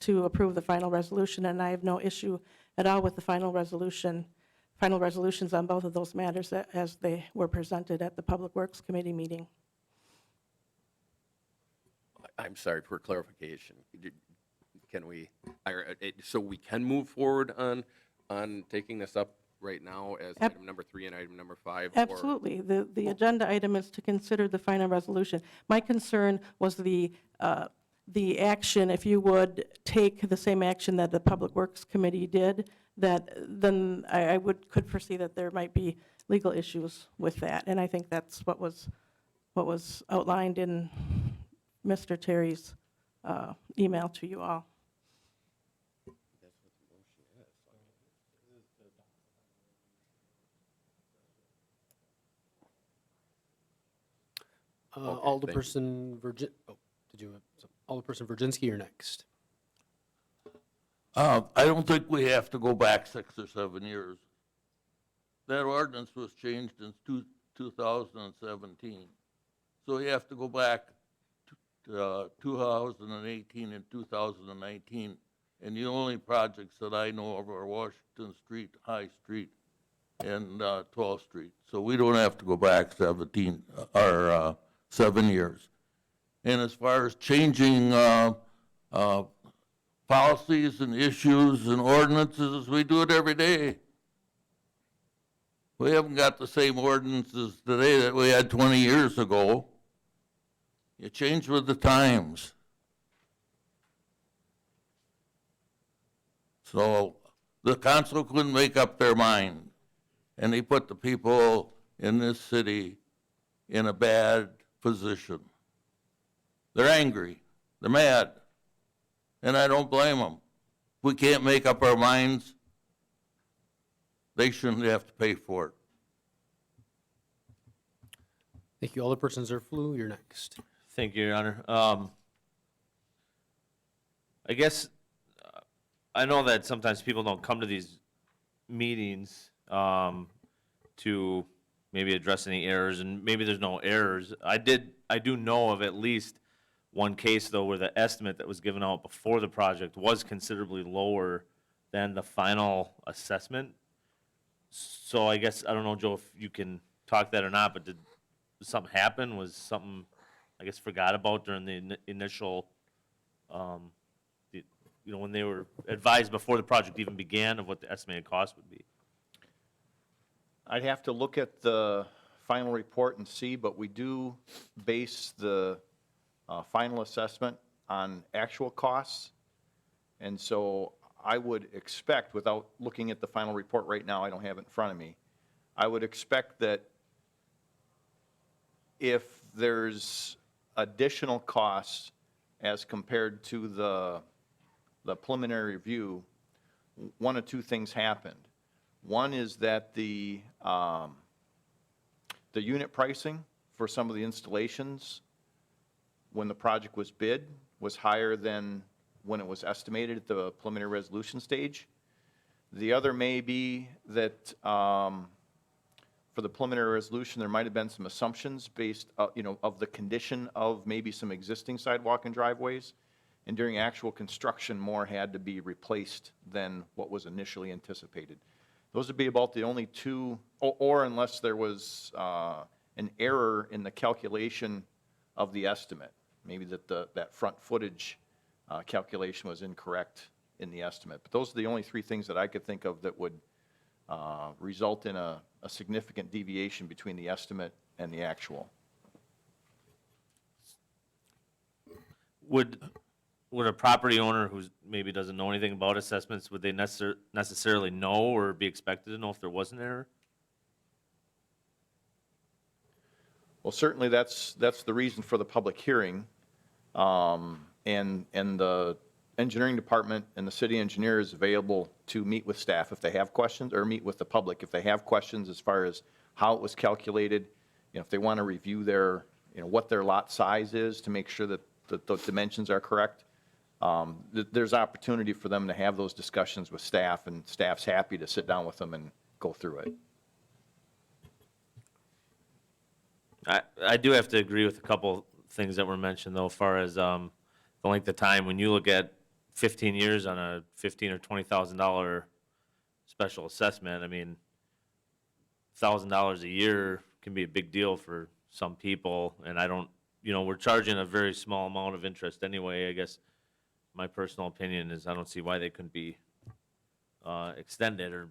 to approve the final resolution, and I have no issue at all with the final resolutions on both of those matters as they were presented at the Public Works Committee meeting. I'm sorry, for clarification, can we, so we can move forward on taking this up right now as item number 3 and item number 5? Absolutely. The agenda item is to consider the final resolution. My concern was the action, if you would take the same action that the Public Works Committee did, that then I could foresee that there might be legal issues with that. And I think that's what was outlined in Mr. Terry's email to you all. Okay, Alderperson Virgin, oh, did you have some? Alderperson Virginski, you're next. I don't think we have to go back 6 or 7 years. That ordinance was changed in 2017. So we have to go back to 2018 and 2019. And the only projects that I know of are Washington Street, High Street, and 12th Street. So we don't have to go back 7 years. And as far as changing policies and issues and ordinances, we do it every day. We haven't got the same ordinances today that we had 20 years ago. You change with the times. So the council couldn't make up their mind, and they put the people in this city in a bad position. They're angry, they're mad, and I don't blame them. If we can't make up our minds, they shouldn't have to pay for it. Thank you. Alderperson Zerflu, you're next. Thank you, Your Honor. I guess I know that sometimes people don't come to these meetings to maybe address any errors, and maybe there's no errors. I do know of at least one case, though, where the estimate that was given out before the project was considerably lower than the final assessment. So I guess, I don't know, Joe, if you can talk that or not, but did something happen? Was something, I guess, forgot about during the initial, when they were advised before the project even began of what the estimated cost would be? I'd have to look at the final report and see, but we do base the final assessment on actual costs. And so I would expect, without looking at the final report right now, I don't have it in front of me, I would expect that if there's additional costs as compared to the preliminary review, one of two things happened. One is that the unit pricing for some of the installations when the project was bid was higher than when it was estimated at the preliminary resolution stage. The other may be that for the preliminary resolution, there might have been some assumptions based, of the condition of maybe some existing sidewalk and driveways. And during actual construction, more had to be replaced than what was initially anticipated. Those would be about the only two, or unless there was an error in the calculation of the estimate. Maybe that front footage calculation was incorrect in the estimate. But those are the only three things that I could think of that would result in a significant deviation between the estimate and the actual. Would a property owner who maybe doesn't know anything about assessments, would they necessarily know or be expected to know if there was an error? Well, certainly that's the reason for the public hearing. And the engineering department and the city engineer is available to meet with staff if they have questions, or meet with the public if they have questions as far as how it was calculated. If they want to review their, what their lot size is to make sure that the dimensions are correct. There's opportunity for them to have those discussions with staff, and staff's happy to sit down with them and go through it. I do have to agree with a couple things that were mentioned, though, as far as the length of time. When you look at 15 years on a $15,000 or $20,000 special assessment, I mean, $1,000 a year can be a big deal for some people, and I don't, we're charging a very small amount of interest anyway. I guess my personal opinion is I don't see why they couldn't be extended, or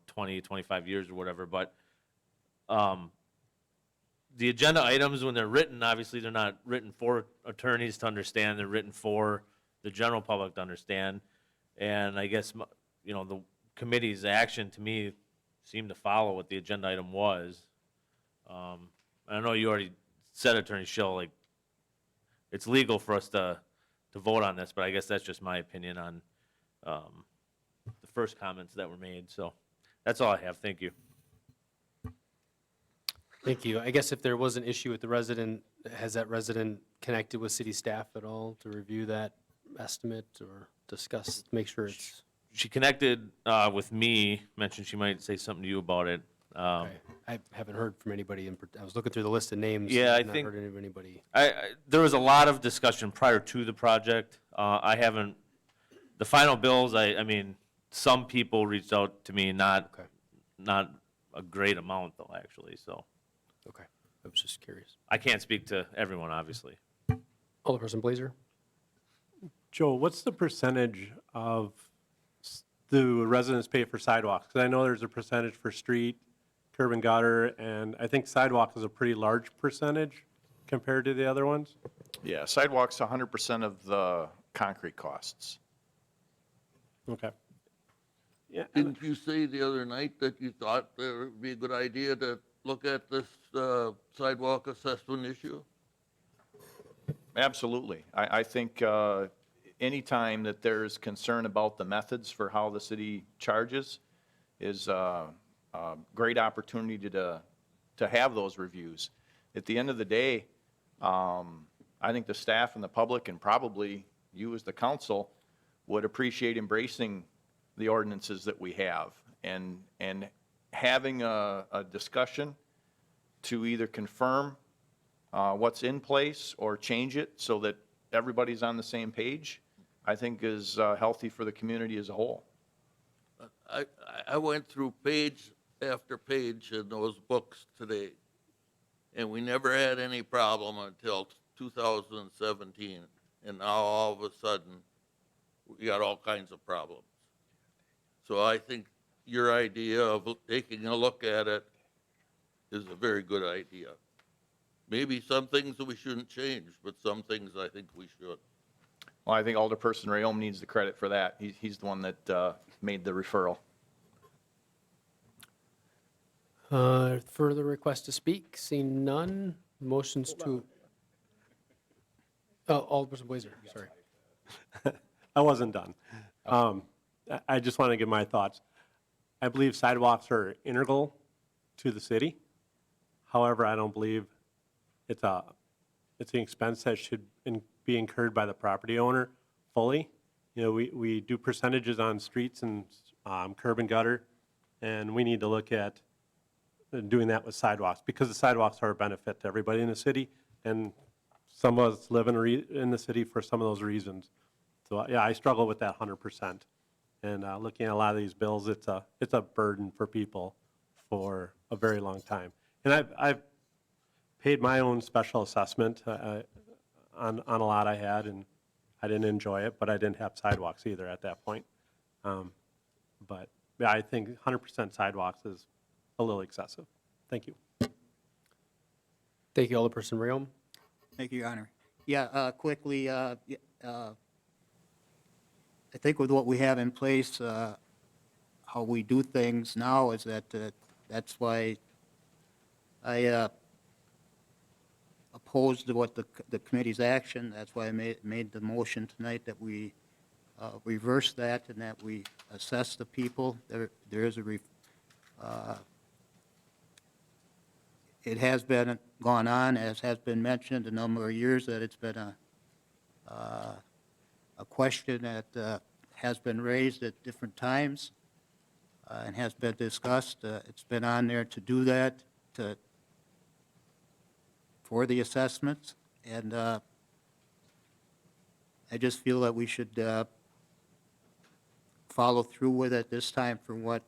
20, 25 years or whatever. But the agenda items, when they're written, obviously they're not written for attorneys to understand. They're written for the general public to understand. And I guess the committee's action to me seemed to follow what the agenda item was. I know you already said, Attorney Schill, like, it's legal for us to vote on this, but I guess that's just my opinion on the first comments that were made. So that's all I have. Thank you. Thank you. I guess if there was an issue with the resident, has that resident connected with city staff at all to review that estimate or discuss, make sure it's? She connected with me, mentioned she might say something to you about it. Okay. I haven't heard from anybody. I was looking through the list of names. Yeah, I not think- heard of anybody. There was a lot of discussion prior to the project. I haven't, the final bills, I mean, some people reached out to me, not a great amount though, actually, so. Okay. I was just curious. I can't speak to everyone, obviously. Alderperson Blazer? Joe, what's the percentage of the residents pay for sidewalks? Because I know there's a percentage for street, curb and gutter, and I think sidewalk is a pretty large percentage compared to the other ones. Yeah, sidewalks 100% of the concrete costs. Okay. Yeah, Didn't you say the other night that you thought it would be a good idea to look at this sidewalk assessment issue? Absolutely. I think anytime that there's concern about the methods for how the city charges is a great opportunity to have those reviews. At the end of the day, I think the staff and the public, and probably you as the council, would appreciate embracing the ordinances that we have and having a discussion to either confirm what's in place or change it so that everybody's on the same page, I think is healthy for the community as a whole. I went through page after page in those books today, and we never had any problem until 2017, and now all of a sudden, we got all kinds of problems. So I think your idea of taking a look at it is a very good idea. Maybe some things we shouldn't change, but some things I think we should. Well, I think Alderperson Rayom needs the credit for that. He's the one that made the referral. Further requests to speak? Seeing none, motions to, oh, Alderperson Blazer, sorry. I wasn't done. I just want to give my thoughts. I believe sidewalks are integral to the city. However, I don't believe it's an expense that should be incurred by the property owner fully. You know, we do percentages on streets and curb and gutter, and we need to look at doing that with sidewalks, because the sidewalks are a benefit to everybody in the city, and some of us live in the city for some of those reasons. So, yeah, I struggle with that 100%. And looking at a lot of these bills, it's a burden for people for a very long time. And I've paid my own special assessment on a lot I had, and I didn't enjoy it, but I didn't have sidewalks either at that point. But yeah, I think 100% sidewalks is a little excessive. Thank you. Thank you, Alderperson Rayom. Thank you, Your Honor. Yeah, quickly, I think with what we have in place, how we do things now is that that's why I opposed what the committee's action. That's why I made the motion tonight that we reverse that and that we assess the people. There is it has been gone on, as has been mentioned, a number of years that it's been a question that has been raised at different times and has been discussed. It's been on there to do that, for the assessments, and I just feel that we should follow through with it this time for what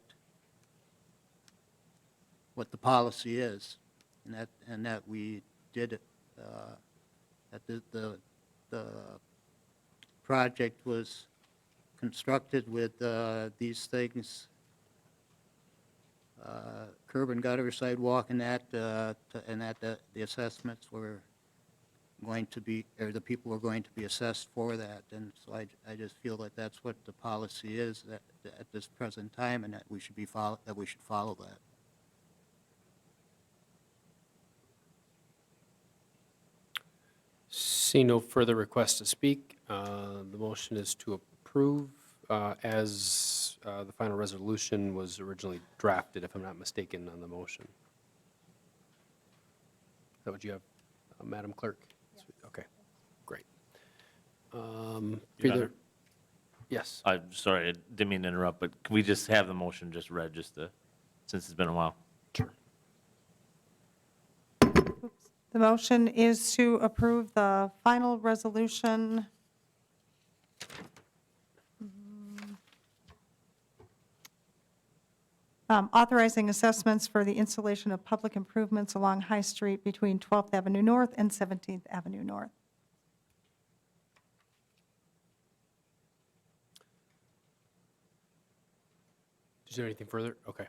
the policy is, and that we did it, that the project was constructed with these things, curb and gutter, sidewalk, and that the assessments were going to be, or the people were going to be assessed for that. And so I just feel that that's what the policy is at this present time, and that we should follow that. See no further requests to speak. The motion is to approve as the final resolution was originally drafted, if I'm not mistaken, on the motion. Is that what you have, Madam Clerk? Okay, great. Your Honor. Yes. I'm sorry, I didn't mean to interrupt, but can we just have the motion just read, since it's been a while? Sure. The motion is to approve the final resolution authorizing assessments for the installation of public improvements along High Street between 12th Avenue North and 17th Avenue North. Is there anything further? Okay.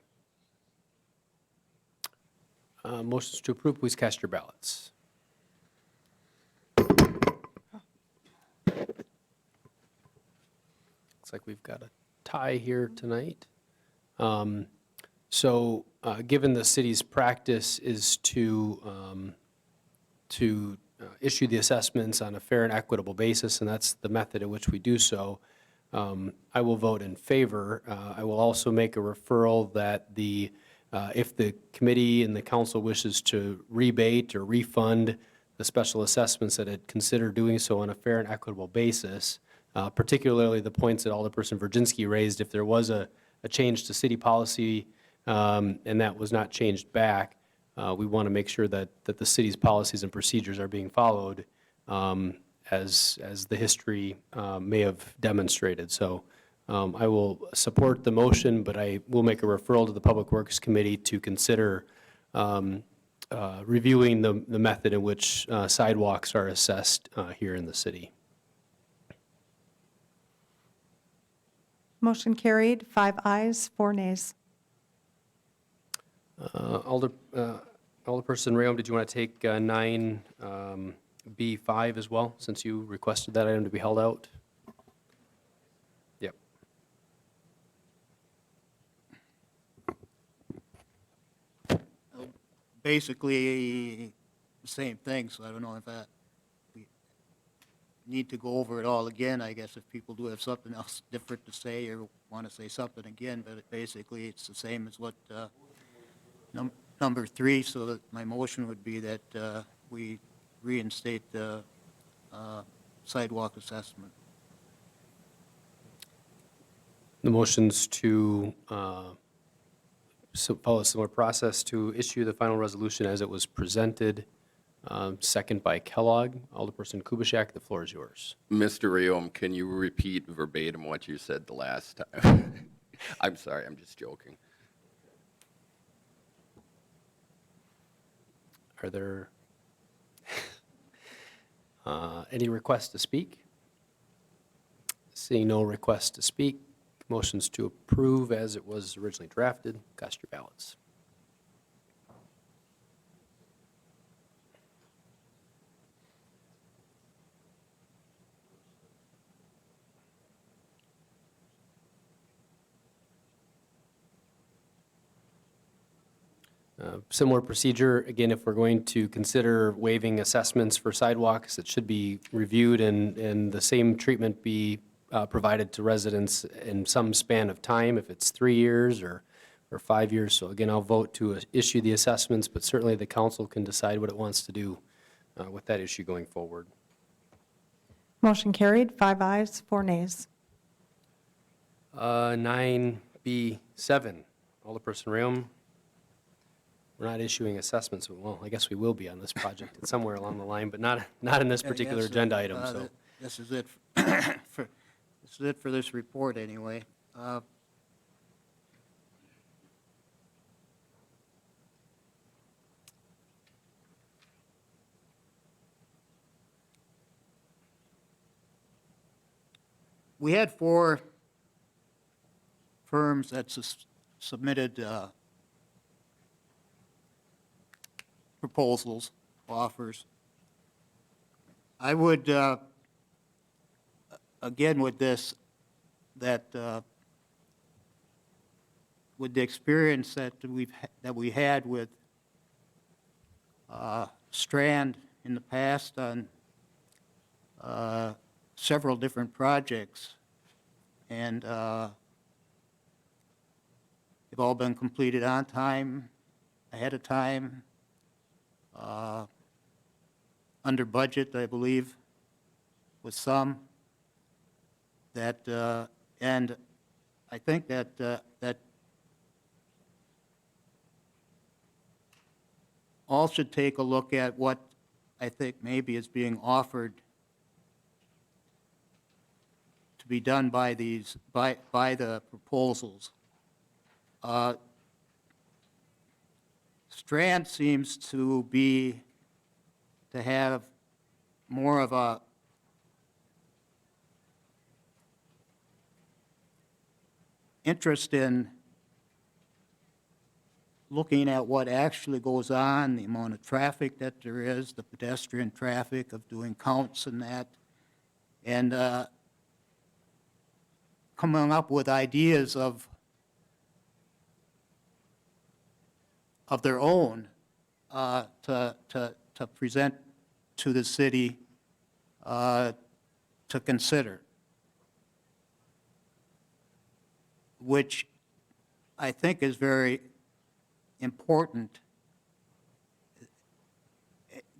Motions to approve, please cast your ballots. Looks like we've got a tie here tonight. So given the city's practice is to issue the assessments on a fair and equitable basis, and that's the method in which we do so, I will vote in favor. I will also make a referral that if the committee and the council wishes to rebate or refund the special assessments, that it consider doing so on a fair and equitable basis, particularly the points that Alderperson Virginski raised. If there was a change to city policy and that was not changed back, we want to make sure that the city's policies and procedures are being followed, as the history may have demonstrated. So I will support the motion, but I will make a referral to the Public Works Committee to consider reviewing the method in which sidewalks are assessed here in the city. Motion carried, 5 ayes, 4 nays. Alderperson Rayom, did you want to take 9B5 as well, since you requested that item to be held out? Yep. Basically, the same thing, so I don't know if we need to go over it all again, I guess, if people do have something else different to say or want to say something again, but basically, it's the same as what number 3, so that my motion would be that we reinstate the sidewalk assessment. The motion's to follow a similar process to issue the final resolution as it was presented. Second by Kellogg. Alderperson Kubaschak, the floor is yours. Mr. Rayom, can you repeat verbatim what you said the last time? I'm sorry, I'm just joking. Are there any requests to speak? Seeing no requests to speak, motions to approve as it was originally drafted. Cast your ballots. Similar procedure, again, if we're going to consider waiving assessments for sidewalks, it should be reviewed and the same treatment be provided to residents in some span of time, if it's 3 years or 5 years. So again, I'll vote to issue the assessments, but certainly the council can decide what it wants to do with that issue going forward. Motion carried, 5 ayes, 4 nays. 9B7, Alderperson Rayom. We're not issuing assessments, well, I guess we will be on this project somewhere along the line, but not in this particular Yes, agenda item, so. This is it for this report, anyway. We had 4 firms that submitted proposals, offers. I would, again, with this, that with the experience that we had with Strand in the past on several different projects, and they've all been completed on time, ahead of time, under budget, I believe, with some, that, and I think that, that all should take a look at what I think maybe is being offered to be done by these, by the proposals. Strand seems to have more of a interest in looking at what actually goes on, the amount of traffic that there is, the pedestrian traffic, of doing counts and that, and coming up with ideas of their own to present to the city to consider, which I think is very important.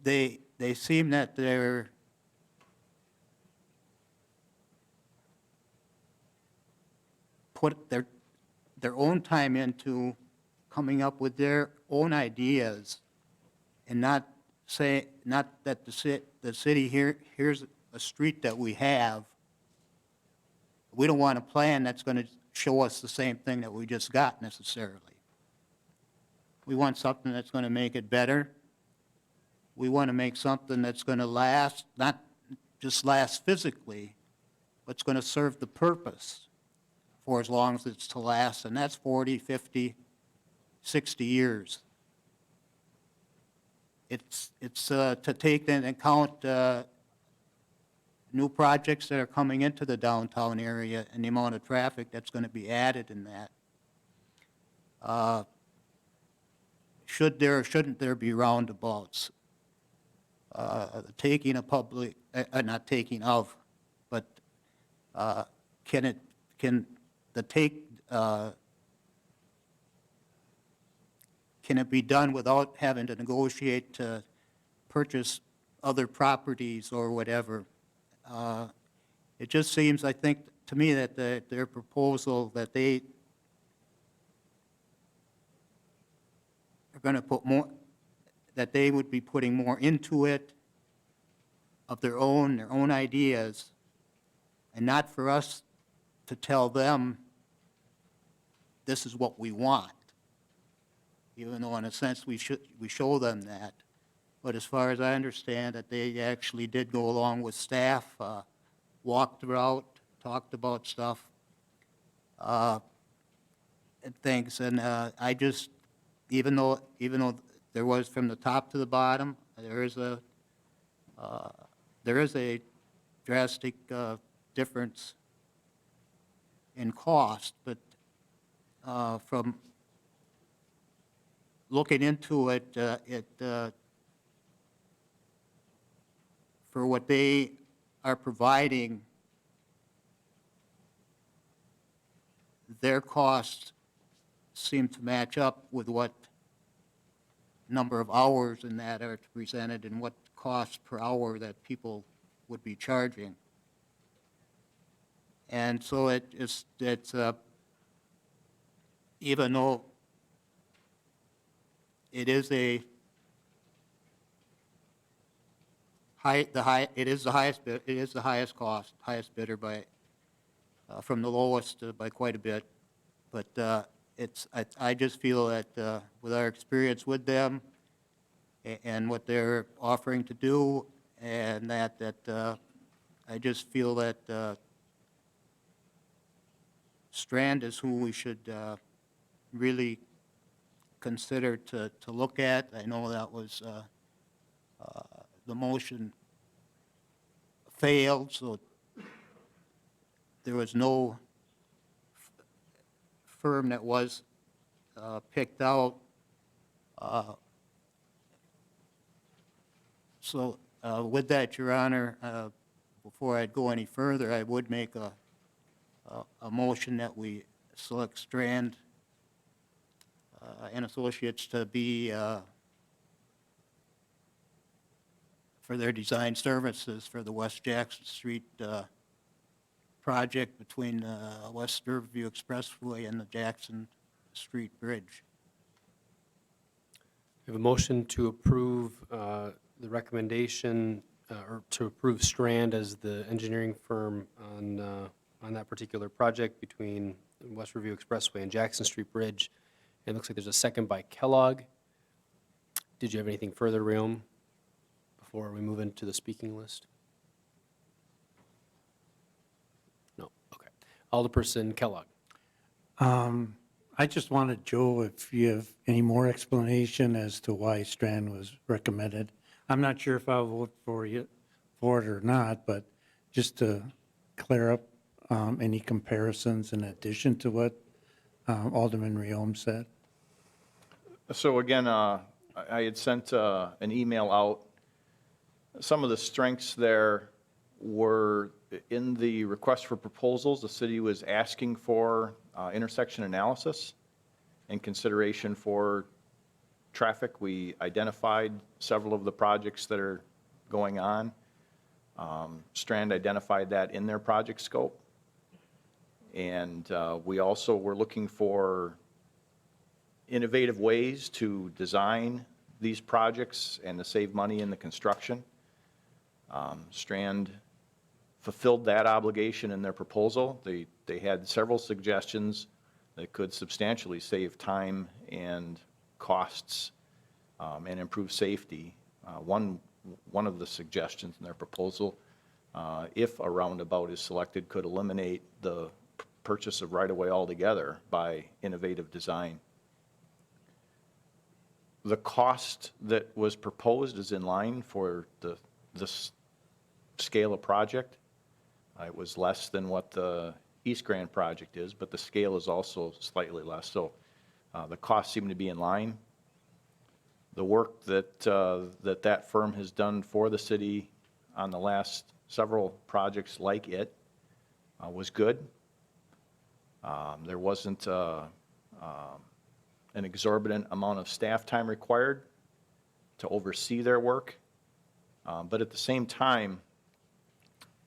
They seem that they're put their own time into coming up with their own ideas and not say, not that the city here, here's a street that we have. We don't want a plan that's going to show us the same thing that we just got necessarily. We want something that's going to make it better. We want to make something that's going to last, not just last physically, but it's going to serve the purpose for as long as it's to last, and that's 40, 50, 60 years. It's to take into account new projects that are coming into the downtown area and the amount of traffic that's going to be added in that. Should there or shouldn't there be roundabouts? Taking a public, not taking of, but can it be done without having to negotiate to purchase other properties or whatever? It just seems, I think, to me that their proposal that they are going to put more, that they would be putting more into it of their own ideas, and not for us to tell them this is what we want, even though in a sense we show them that. But as far as I understand, that they actually did go along with staff, walked the route, talked about stuff, and things, and I just, even though there was from the top to the bottom, there is a drastic difference in cost, but from looking into it, for what they are providing, their costs seem to match up with what number of hours in that are presented and what cost per hour that people would be charging. And so it's even though it is it is the highest cost, highest bidder by, from the lowest by quite a bit. But I just feel that with our experience with them and what they're offering to do, and that I just feel that Strand is who we should really consider to look at. I know that was the motion failed, so there was no firm that was picked out. So with that, Your Honor, before I go any further, I would make a motion that we select Strand and Associates to be for their design services for the West Jackson Street project between West Riverview Expressway and the Jackson Street Bridge. We have a motion to approve the recommendation, or to approve Strand as the engineering firm on that particular project between West Riverview Expressway and Jackson Street Bridge. It looks like there's a second by Kellogg. Did you have anything further, Reom, before we move into the speaking list? No, okay. Alderperson Kellogg. I just wanted, Joe, if you have any more explanation as to why Strand was recommended. I'm not sure if I'll vote for it or not, but just to clear up any comparisons in addition to what Alderman Reom said. So again, I had sent an email out. Some of the strengths there were in the request for proposals. The city was asking for intersection analysis and consideration for traffic. We identified several of the projects that are going on. Strand identified that in their project scope. And we also were looking for innovative ways to design these projects and to save money in the construction. Strand fulfilled that obligation in their proposal. They had several suggestions that could substantially save time and costs and improve safety. One of the suggestions in their proposal, if a roundabout is selected, could eliminate the purchase of right-of-way altogether by innovative design. The cost that was proposed is in line for this scale of project. It was less than what the East Grand project is, but the scale is also slightly less. So the costs seem to be in line. The work that that firm has done for the city on the last several projects like it was good. There wasn't an exorbitant amount of staff time required to oversee their work. But at the same time,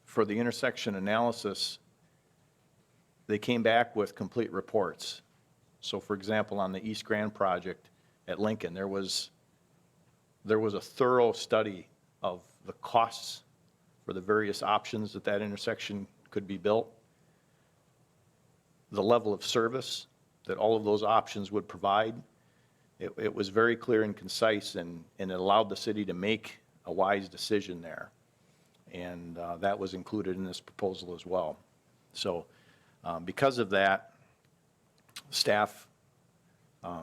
for the intersection analysis, they came back with complete reports. So for example, on the East Grand project at Lincoln, there was a thorough study of the costs for the various options that intersection could be built, the level of service that all of those options would provide. It was very clear and concise, and it allowed the city to make a wise decision there. And that was included in this proposal as well. So because of that, staff,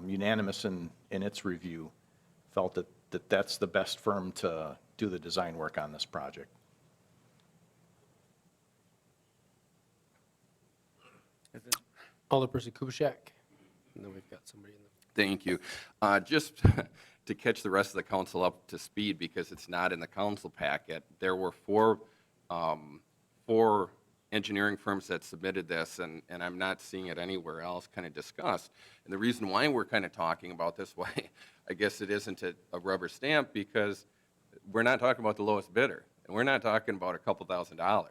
unanimous in its review, felt that that's the best firm to do the design work on this project. Alderperson Kubaschak. And then we've got somebody in the. Thank you. Just to catch the rest of the council up to speed, because it's not in the council packet, there were four engineering firms that submitted this, and I'm not seeing it anywhere else kind of discussed. And the reason why we're kind of talking about this, why I guess it isn't a rubber stamp, because we're not talking about the lowest bidder, and we're not talking about a couple $1,000s.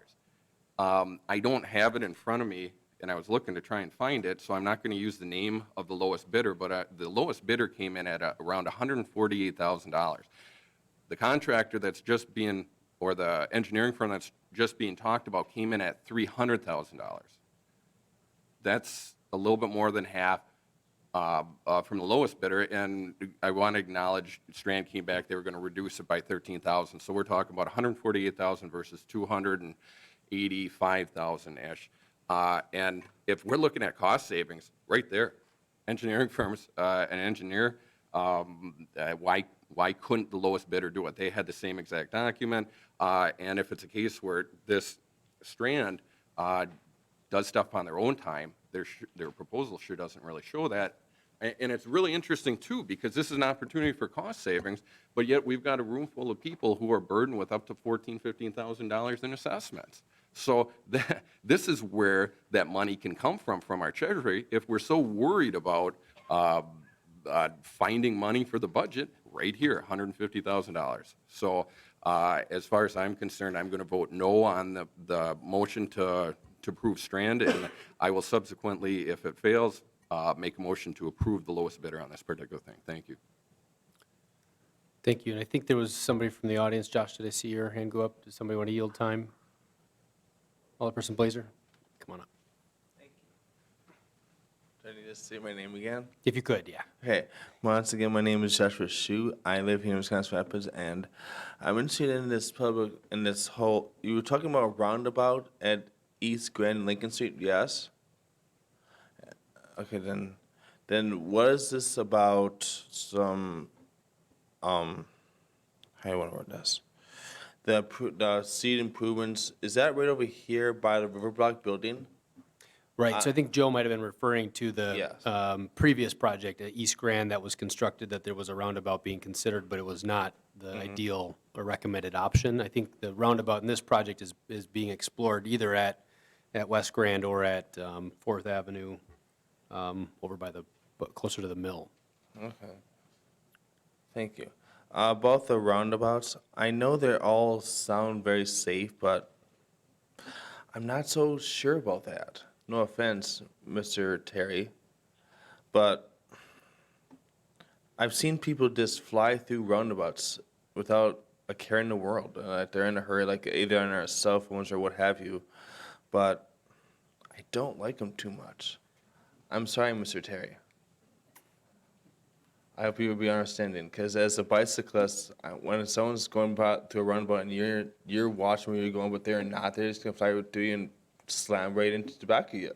I don't have it in front of me, and I was looking to try and find it, so I'm not going to use the name of the lowest bidder, but the lowest bidder came in at around $148,000. The contractor that's just being, or the engineering firm that's just being talked about came in at $300,000. That's a little bit more than half from the lowest bidder, and I want to acknowledge Strand came back, they were going to reduce it by $13,000. So we're talking about $148,000 versus $285,000-ish. And if we're looking at cost savings, right there, engineering firms, an engineer, why couldn't the lowest bidder do it? They had the same exact document, and if it's a case where this Strand does stuff on their own time, their proposal sure doesn't really show that. And it's really interesting, too, because this is an opportunity for cost savings, but yet we've got a room full of people who are burdened with up to $14,000, $15,000 in assessments. So this is where that money can come from our treasury. If we're so worried about finding money for the budget, right here, $150,000. So as far as I'm concerned, I'm going to vote no on the motion to approve Strand, and I will subsequently, if it fails, make a motion to approve the lowest bidder on this particular thing. Thank you. Thank you. And I think there was somebody from the audience. Josh, did I see your hand go up? Does somebody want to yield time? Alderperson Blazer, come on up. Do I need to say my name again? If you could, yeah. Okay, once again, my name is Joshua Shu. I live here in Wisconsin Rapids, and I'm interested in this whole, you were talking about a roundabout at East Grand and Lincoln Street, yes? Okay, then what is this about some, how do you want to word this? The street improvements, is that right over here by the River Block building? Right, so I think Joe might have been referring to the Yes. previous project at East Grand that was constructed, that there was a roundabout being considered, but it was not the ideal or recommended option. I think the roundabout in this project is being explored either at West Grand or at Fourth Avenue, over by closer to the mill. Okay. Thank you. Both the roundabouts, I know they all sound very safe, but I'm not so sure about that. No offense, Mr. Terry, but I've seen people just fly through roundabouts without a care in the world. They're in a hurry, like either on their cell phones or what have you. But I don't like them too much. I'm sorry, Mr. Terry. I hope you will be understanding, because as a bicyclist, when someone's going through a roundabout and you're watching where you're going, but they're not, they're just gonna fly through you and slam right into the back of you.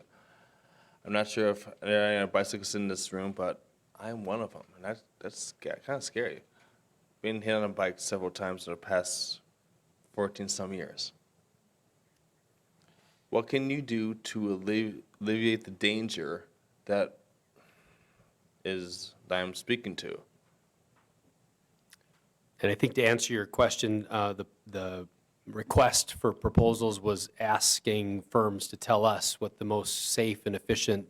I'm not sure if there are any bicyclists in this room, but I'm one of them, and that's kind of scary. Been hit on a bike several times in the past 14-some years. What can you do to alleviate the danger that I'm speaking to? And I think to answer your question, the request for proposals was asking firms to tell us what the most safe and efficient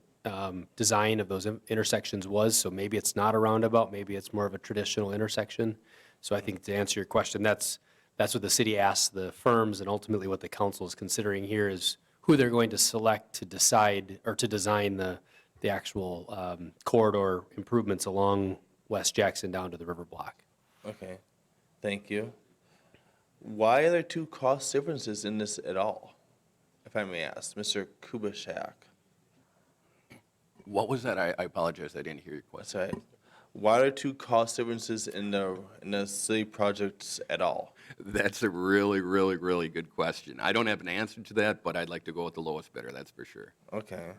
design of those intersections was. So maybe it's not a roundabout, maybe it's more of a traditional intersection. So I think to answer your question, that's what the city asked the firms, and ultimately what the council is considering here is who they're going to select to decide or to design the actual corridor improvements along West Jackson down to the river block. Okay, thank you. Why are there two cost differences in this at all, if I may ask, Mr. Kubishak? What was that? I apologize, I didn't hear your question. That's right. Why are there two cost differences in the city projects at all? That's a really, really, really good question. I don't have an answer to that, but I'd like to go with the lowest bidder, that's for sure. Okay.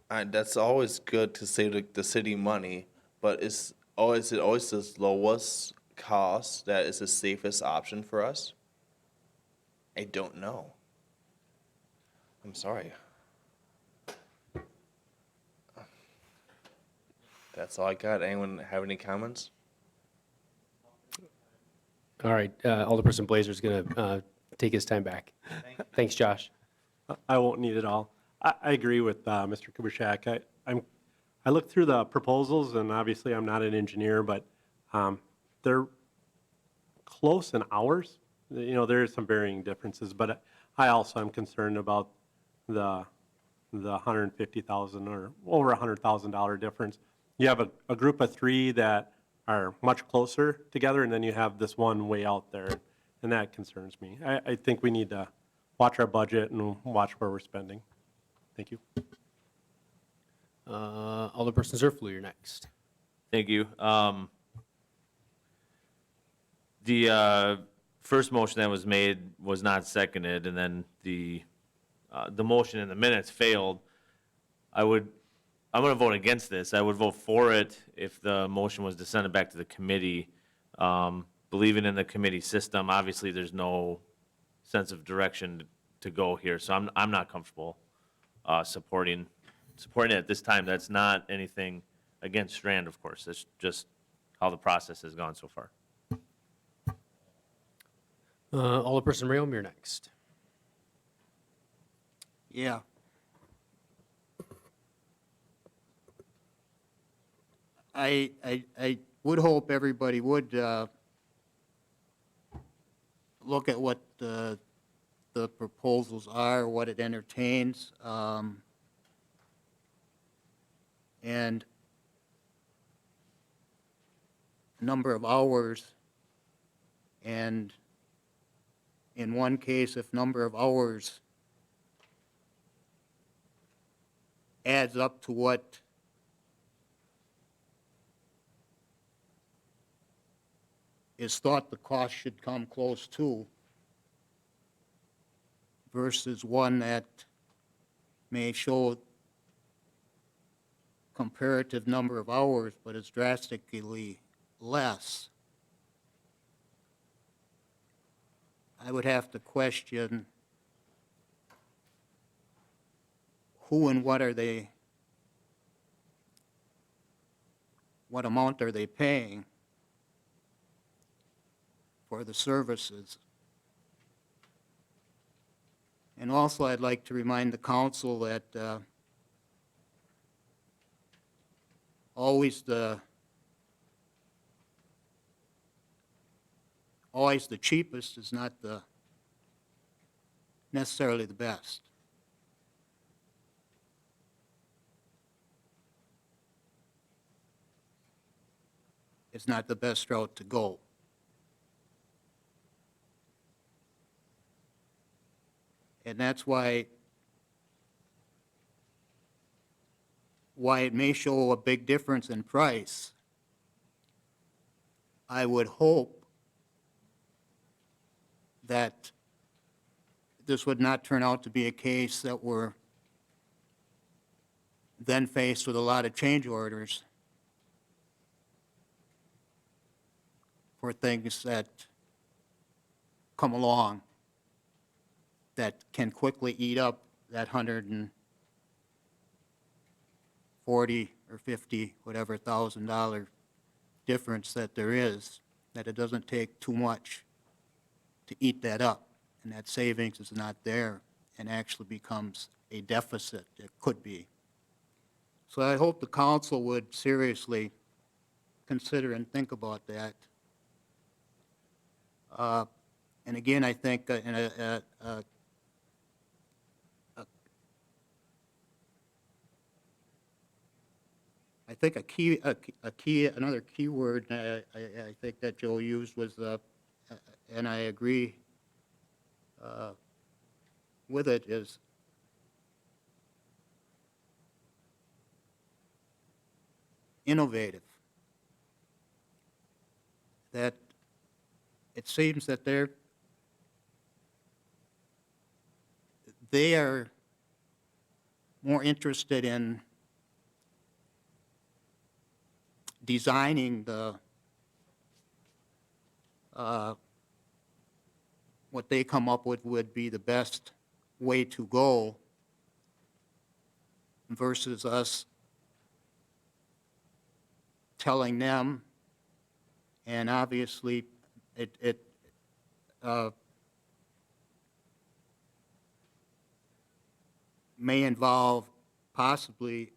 That's always good to save the city money, but is it always the lowest cost that is the safest option for us? I don't know. I'm sorry. That's all I got. Anyone have any comments? All right, Alderperson Blazer's going to take his time back. Thanks, Josh. I won't need it all. I agree with Mr. Kubaschak. I looked through the proposals, and obviously I'm not an engineer, but they're close in hours. You know, there are some varying differences, but I also am concerned about the $150,000 or over $100,000 difference. You have a group of three that are much closer together, and then you have this one way out there, and that concerns me. I think we need to watch our budget and watch where we're spending. Thank you. Alderperson Zerflu, you're next. Thank you. The first motion that was made was not seconded, and then the motion in the minutes failed. I'm going to vote against this. I would vote for it if the motion was to send it back to the committee. Believing in the committee system, obviously there's no sense of direction to go here, so I'm not comfortable supporting it at this time. That's not anything against Strand, of course. It's just how the process has gone so far. Alderperson Rayom, you're next. Yeah. I would hope everybody would look at what the proposals are, what it entertains, and number of hours, and in one case, if number of hours adds up to what is thought the cost should come close to, versus one that may show comparative number of hours but is drastically less, I would have to question who and what are they, what amount are they paying for the services. And also, I'd like to remind the council that always the cheapest is not necessarily the best. is not the best route to go. And that's why it may show a big difference in price. I would hope that this would not turn out to be a case that we're then faced with a lot of change orders for things that come along that can quickly eat up that $140 or 50, whatever $1,000 difference that there is, that it doesn't take too much to eat that up, and that savings is not there and actually becomes a deficit. It could be. So I hope the council would seriously consider and think about that. And again, I think another key word I think that Joe used was, and I agree with it, is innovative. That it seems that they are more interested in designing what they come up with would be the best way to go versus us telling them, and obviously it may involve possibly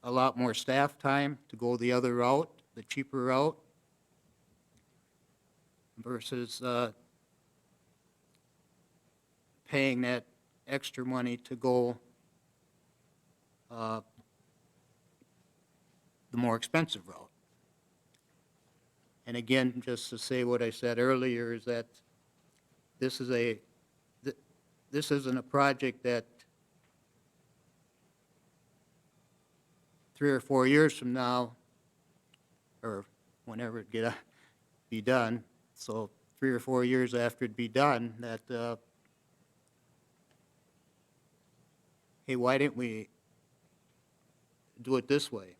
a lot more staff time to go the other route, the cheaper route, versus paying that extra money to go the more expensive route. And again, just to say what I said earlier, is that this isn't a project that 3 or 4 years from now, or whenever it be done, so 3 or 4 years after it be done, that, hey, why didn't we do it this way?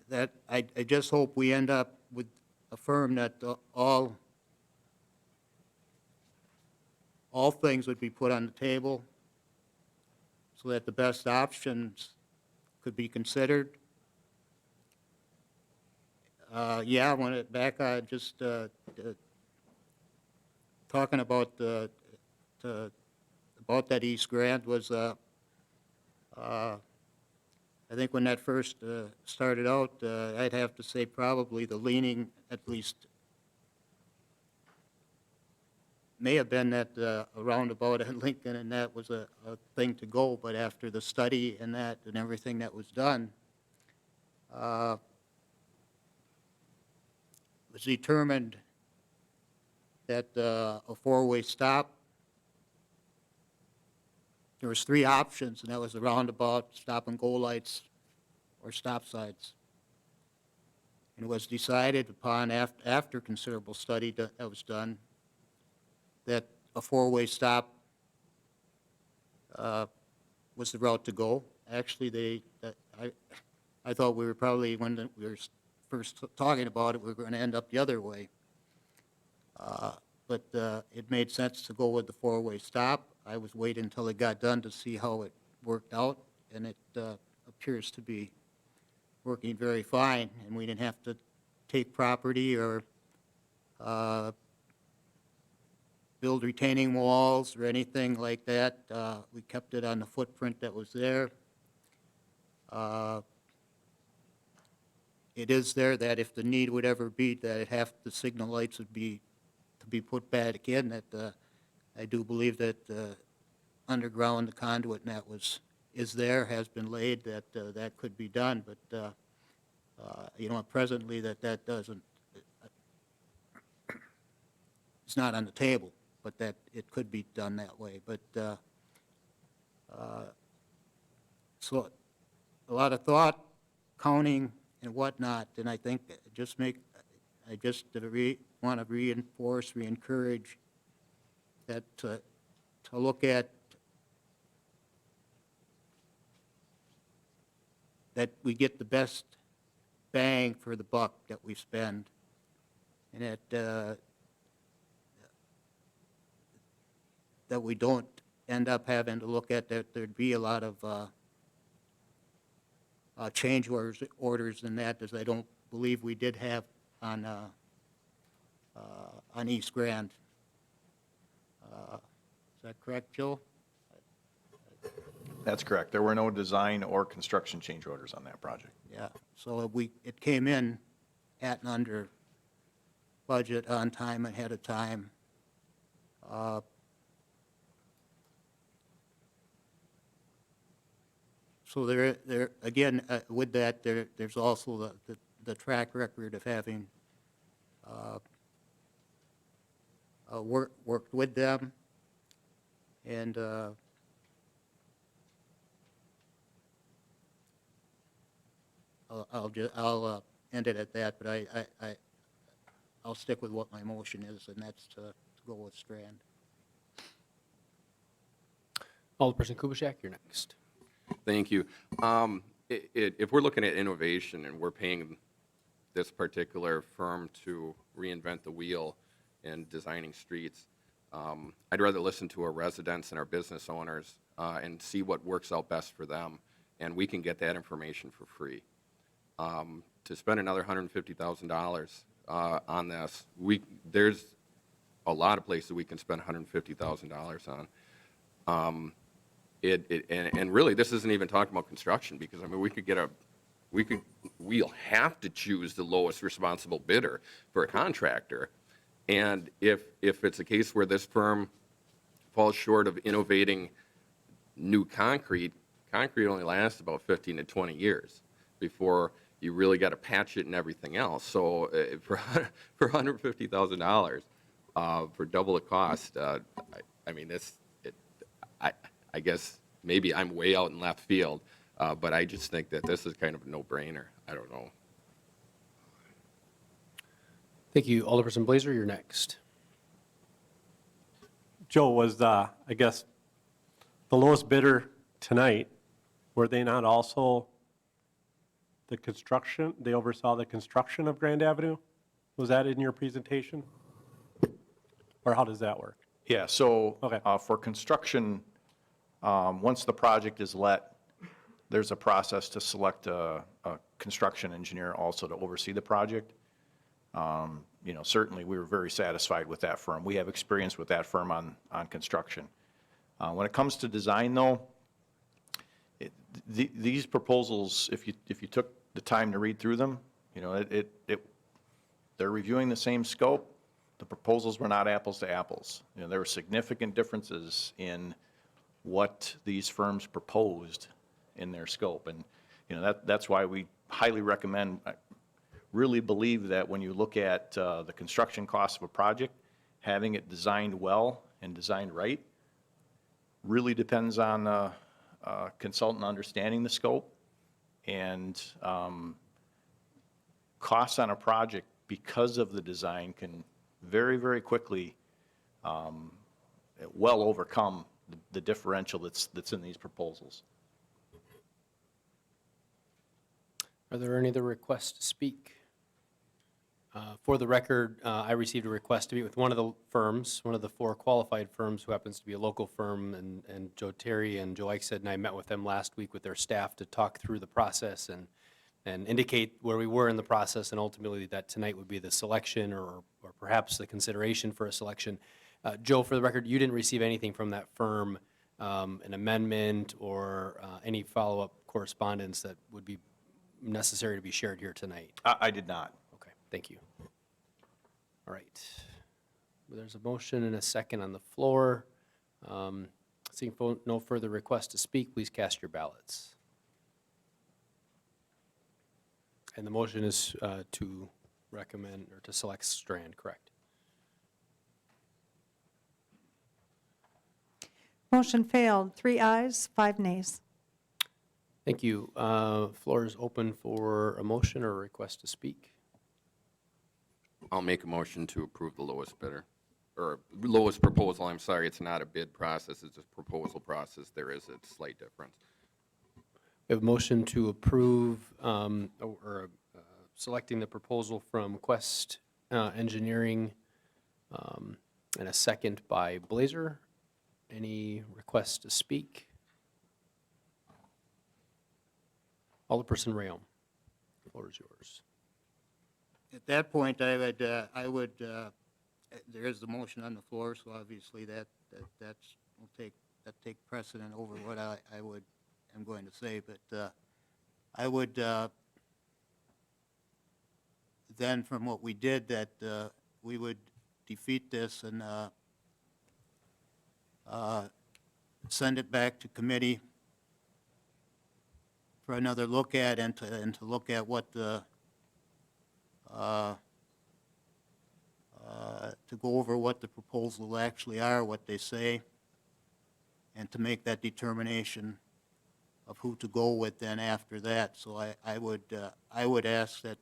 That I just hope we end up with a firm that all things would be put on the table so that the best options could be considered. Yeah, I want it back, just talking about about that East Grand was, I think when that first started out, I'd have to say probably the leaning, at least, may have been that a roundabout at Lincoln, and that was a thing to go, but after the study and that and everything that was done, it was determined that a four-way stop, there was 3 options, and that was the roundabout, stop-and-go lights, or stop signs. And it was decided upon, after considerable study that was done, that a 4-way stop was the route to go. Actually, I thought we were probably, when we were first talking about it, we were going to end up the other way. But it made sense to go with the 4-way stop. I was waiting until it got done to see how it worked out, and it appears to be working very fine, and we didn't have to take property or build retaining walls or anything like that. We kept it on the footprint that was there. It is there that if the need would ever be that the signal lights would be to be put back in, that I do believe that underground, the conduit and that was is there, has been laid, that that could be done, but, presently that doesn't, it's not on the table, but that it could be done that way. But, so, a lot of thought, counting and whatnot, and I think I just want to reinforce, re-encourage that to look at that we get the best bang for the buck that we spend, and that we don't end up having to look at that there'd be a lot of change orders in that, as I don't believe we did have on East Grand. Is that correct, Joe? That's correct. There were no design or construction change orders on that project. Yeah, so it came in at and under budget, on time, ahead of time. So there again, with that, there's also the track record of having worked with them, and I'll end it at that, but I'll stick with what my motion is, and that's to go with Strand. Alderperson Kubaschak, you're next. Thank you. If we're looking at innovation and we're paying this particular firm to reinvent the wheel in designing streets, I'd rather listen to our residents and our business owners and see what works out best for them, and we can get that information for free. To spend another $150,000 on this, there's a lot of places we can spend $150,000 on. And really, this isn't even talking about construction, because I mean, we'll have to choose the lowest responsible bidder for a contractor. And if it's a case where this firm falls short of innovating new concrete only lasts about 15 to 20 years before you really got to patch it and everything else. So for $150,000 for double the cost, I mean, I guess maybe I'm way out in left field, but I just think that this is kind of a no-brainer. I don't know. Thank you. Alderperson Blazer, you're next. Joe, was, I guess, the lowest bidder tonight, were they not also the construction, they oversaw the construction of Grand Avenue? Was that in your presentation? Or how does that work? Yeah, so Okay. for construction, once the project is let, there's a process to select a construction engineer also to oversee the project. Certainly, we were very satisfied with that firm. We have experience with that firm on construction. When it comes to design, though, these proposals, if you took the time to read through them, they're reviewing the same scope. The proposals were not apples to apples. There were significant differences in what these firms proposed in their scope, and that's why we highly recommend. Really believe that when you look at the construction cost of a project, having it designed well and designed right really depends on a consultant understanding the scope, and costs on a project because of the design can very, very quickly well overcome the differential that's in these proposals. Are there any other requests to speak? For the record, I received a request to meet with one of the firms, one of the 4 qualified firms who happens to be a local firm, and Joe Terry and Joe Eichstead and I met with them last week with their staff to talk through the process and indicate where we were in the process, and ultimately that tonight would be the selection or perhaps the consideration for a selection. Joe, for the record, you didn't receive anything from that firm, an amendment or any follow-up correspondence that would be necessary to be shared here tonight? I did not. Okay, thank you. All right. There's a motion and a second on the floor. It Seeing no further requests to speak, please cast your ballots. And the motion is to recommend or to select Strand, correct? Motion failed, 3 ayes, 5 nays. Thank you. Floor is open for a motion or a request to speak. I'll make a motion to approve the lowest bidder, or lowest proposal, I'm sorry, it's not a bid process, it's a proposal process, there is a slight difference. We have a motion to approve selecting the proposal from Quest Engineering and a second by Blazer. Any requests to speak? Alderperson Rayom, the floor is yours. At that point, I would, there is the motion on the floor, so obviously that's, will take precedent over what I'm going to say, but I would, then from what we did, that we would defeat this and send it back to committee for another look at and to look at what the to go over what the proposals actually are, what they say, and to make that determination of who to go with then after that. So I would ask that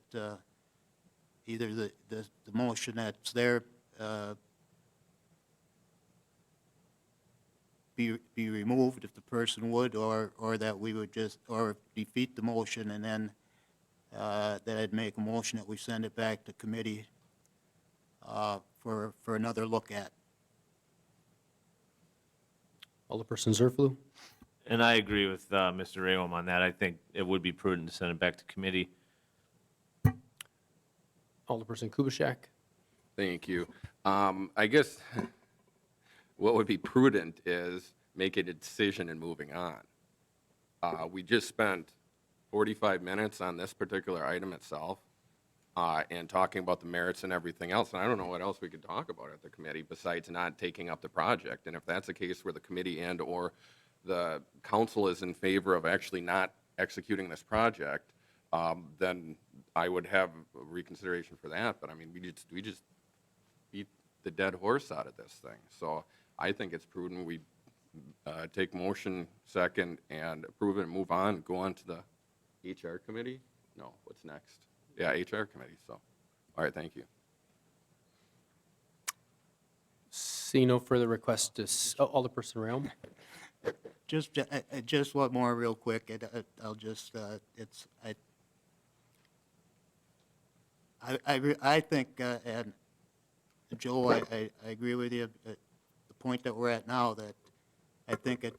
either the motion that's there be removed if the person would, or that we would just, or defeat the motion and then that I'd make a motion that we send it back to committee for another look at. Alderperson Zerflu? And I agree with Mr. Rayom on that. I think it would be prudent to send it back to committee. Alderperson Kubaschak? Thank you. I guess what would be prudent is making a decision and moving on. We just spent 45 minutes on this particular item itself and talking about the merits and everything else. And I don't know what else we could talk about at the committee besides not taking up the project. And if that's a case where the committee and or the council is in favor of actually not executing this project, then I would have a reconsideration for that. But I mean, we just beat the dead horse out of this thing. So I think it's prudent we take motion second and approve it and move on, go on to the HR committee? No, what's next? Yeah, HR committee, so, all right, thank you. See no further requests to, Alderperson Rayom? Just one more real quick. I'll just, I think, and Joe, I agree with you, at the point that we're at now, that I think it,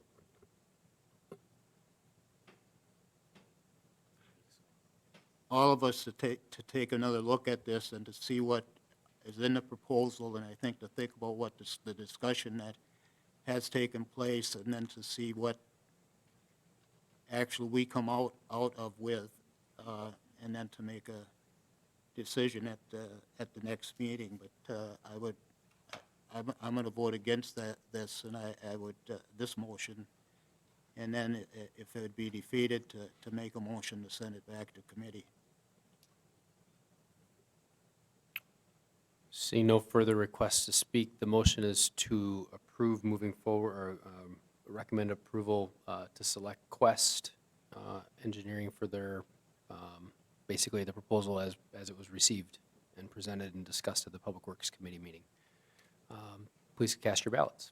all of us to take another look at this and to see what is in the proposal, and I think to think about what the discussion that has taken place, and then to see what actually we come out of with, and then to make a decision at the next meeting. But I'm going to vote against this, and I would, this motion, and then if it would be defeated, to make a motion to send it back to committee. See no further requests to speak. The motion is to approve moving forward, or recommend approval to select Quest Engineering for their, basically the proposal as it was received and presented and discussed at the Public Works Committee meeting. Please cast your ballots.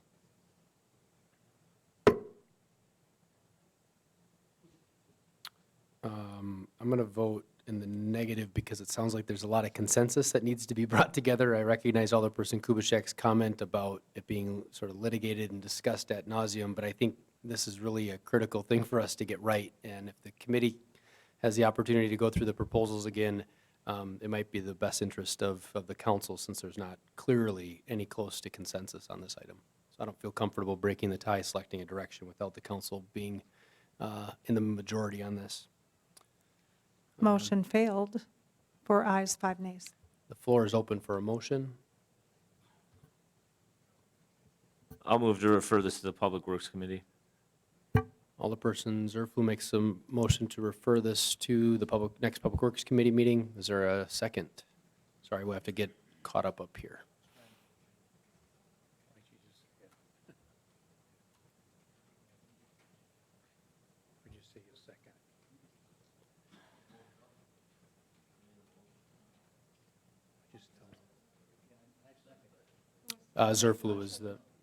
I'm going to vote in the negative because it sounds like there's a lot of consensus that needs to be brought together. I recognize Alderperson Kubaschak's comment about it being sort of litigated and discussed ad nauseum, but I think this is really a critical thing for us to get right. And if the committee has the opportunity to go through the proposals again, it might be the best interest of the council, since there's not clearly any close to consensus on this item. So I don't feel comfortable breaking the tie, selecting a direction without the council being in the majority on this. Motion failed. 4 ayes, 5 nays. The floor is open for a motion. I'll move to refer this to the Public Works Committee. Alderperson Zerflu makes a motion to refer this to the next Public Works Committee meeting. Is there a second? Sorry, we have to get caught up here.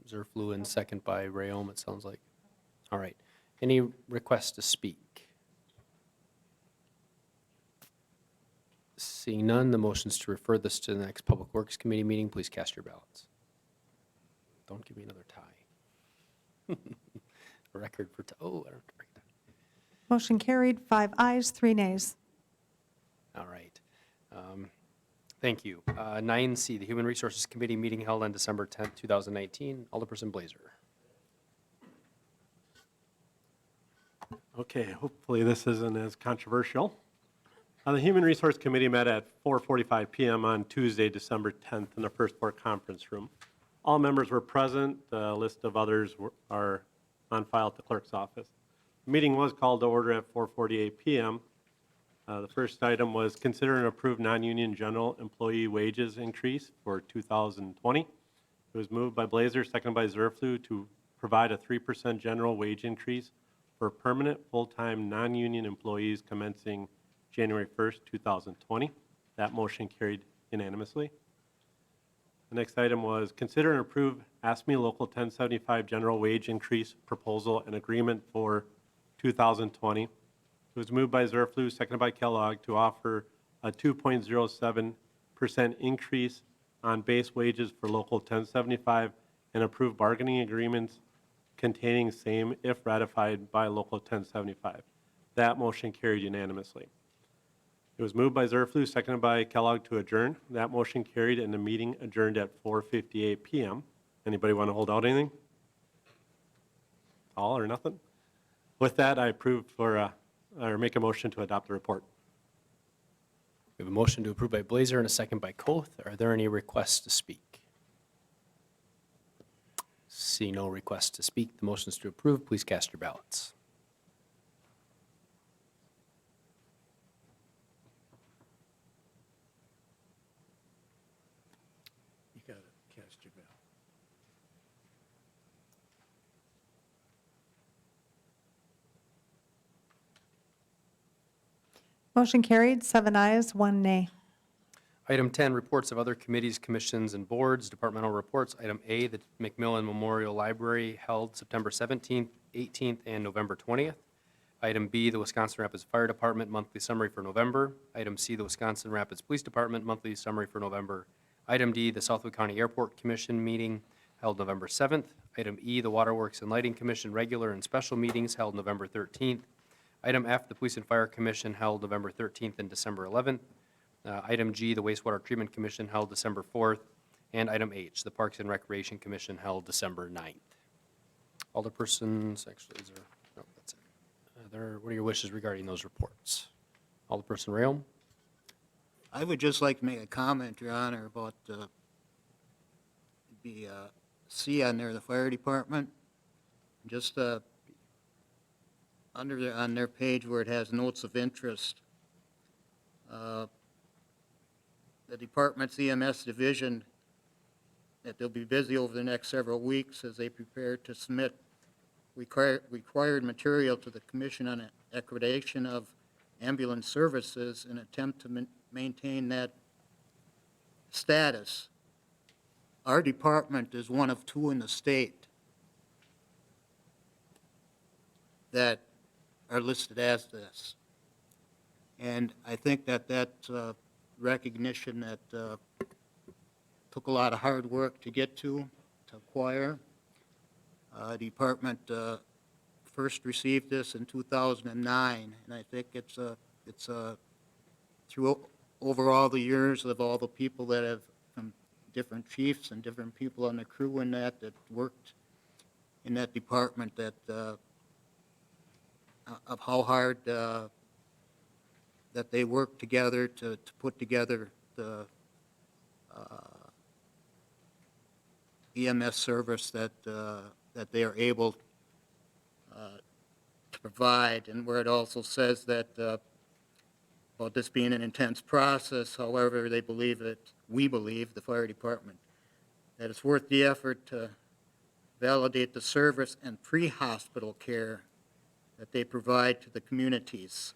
Zerflu and second by Rayom, it sounds like. All right. Any requests to speak? Seeing none, the motion's to refer this to the next Public Works Committee meeting. Please cast your ballots. Don't give me another tie. A record for, oh, I don't have to break that. Motion carried, 5 ayes, 3 nays. All right. Thank you. 9C, the Human Resources Committee meeting held on December 10th, 2019. Alderperson Blazer. Okay, hopefully this isn't as controversial. The Human Resource Committee met at 4:45 PM on Tuesday, December 10th in the first floor conference room. All members were present. The list of others are on file at the clerk's office. The meeting was called to order at 4:48 PM. The first item was consider and approve non-union general employee wages increase for 2020. It was moved by Blazer, seconded by Zerflu to provide a 3% general wage increase for permanent full-time non-union employees commencing January 1st, 2020. That motion carried unanimously. The next item was consider and approve ASME Local 1075 general wage increase proposal and agreement for 2020. It was moved by Zerflu, seconded by Kellogg, to offer a 2.07% increase on base wages for Local 1075 and approve bargaining agreements containing same if ratified by Local 1075. That motion carried unanimously. It was moved by Zerflu, seconded by Kellogg to adjourn. That motion carried and the meeting adjourned at 4:58 PM. Anybody want to hold out anything? All or nothing? With that, I approve or make a motion to adopt the report. We have a motion to approve by Blazer and a second by Koth. Are there any requests to speak? See no requests to speak. The motion is to approve. Please cast your ballots. You got to cast your ballot. Motion carried, 7 ayes, 1 nay. Item 10, reports of other committees, commissions, and boards, departmental reports. Item A, the McMillan Memorial Library held September 17th, 18th, and November 20th. Item B, the Wisconsin Rapids Fire Department monthly summary for November. Item C, the Wisconsin Rapids Police Department monthly summary for November. Item D, the Southwood County Airport Commission meeting held November 7th. Item E, the Waterworks and Lighting Commission regular and special meetings held November 13th. Item F, the Police and Fire Commission held November 13th and December 11th. Item G, the Wastewater Treatment Commission held December 4th. And item H, the Parks and Recreation Commission held December 9th. Alderpersons, actually, is there, no, that's it. What are your wishes regarding those reports? Alderperson Rayom? I would just like to make a comment, Your Honor, about the C on there, the fire department. Just on their page where it has notes of interest, the department's EMS division, that they'll be busy over the next several weeks as they prepare to submit required material to the Commission on Accreditation of Ambulance Services in an attempt to maintain that status. Our department is one of 2 in the state that are listed as this. And I think that recognition that took a lot of hard work to get to acquire. The department first received this in 2009, and I think it's through over all the years of all the people that have, from different chiefs and different people on the crew in that worked in that department, that of how hard that they work together to put together EMS service that they are able to provide, and where it also says that, about this being an intense process, however, they believe that, we believe, the fire department, that it's worth the effort to validate the service and pre-hospital care that they provide to the communities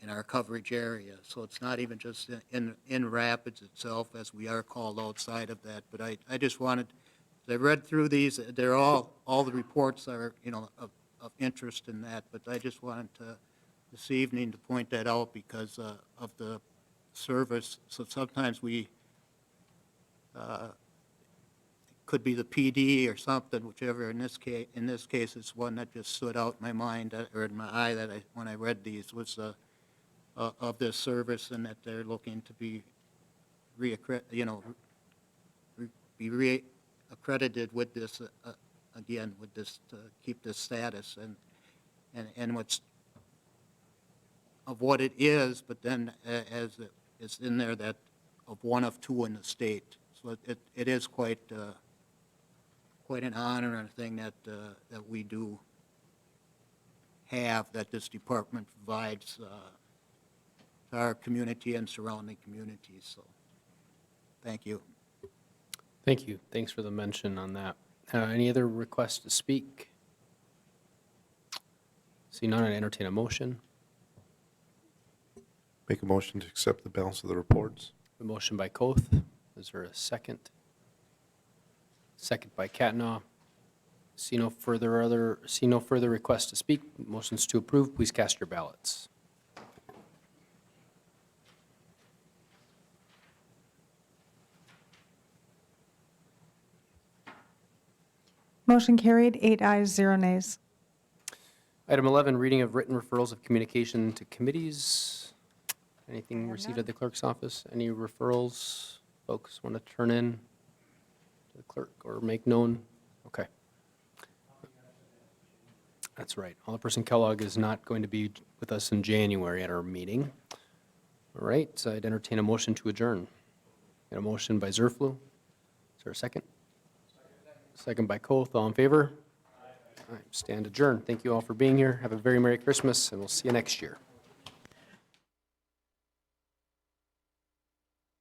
in our coverage area. So it's not even just in Rapids itself, as we are called outside of that, but I just wanted, as I read through these, they're all the reports are, of interest in that, but I just wanted to, this evening, to point that out because of the service. So sometimes we, could be the PD or something, whichever. In this case, it's one that just stood out in my mind or in my eye that when I read these was of this service, and that they're looking to be be reaccredited with this again, with this, to keep this status and what's of what it is, but then as it's in there that of one of two in the state. So it is quite an honor and a thing that we do have, that this department provides to our community and surrounding communities. So, thank you. Thank you. Thanks for the mention on that. Any other requests to speak? See none, I'd entertain a motion. Make a motion to accept the balance of the reports. A motion by Koth. Is there a second? Second by Katnaugh. See no further requests to speak. Motions to approve, please cast your ballots. Motion carried, 8 ayes, 0 nays. Item 11, reading of written referrals of communication to committees. Anything received at the clerk's office? Any referrals folks want to turn in to the clerk or make known? Okay. That's right. Alderperson Kellogg is not going to be with us in January at our meeting. All right, so I'd entertain a motion to adjourn. Got a motion by Zerflu. Is there a second? Second by Koth. All in favor? All right, stand adjourned. Thank you all for being here. Have a very Merry Christmas, and we'll see you next year.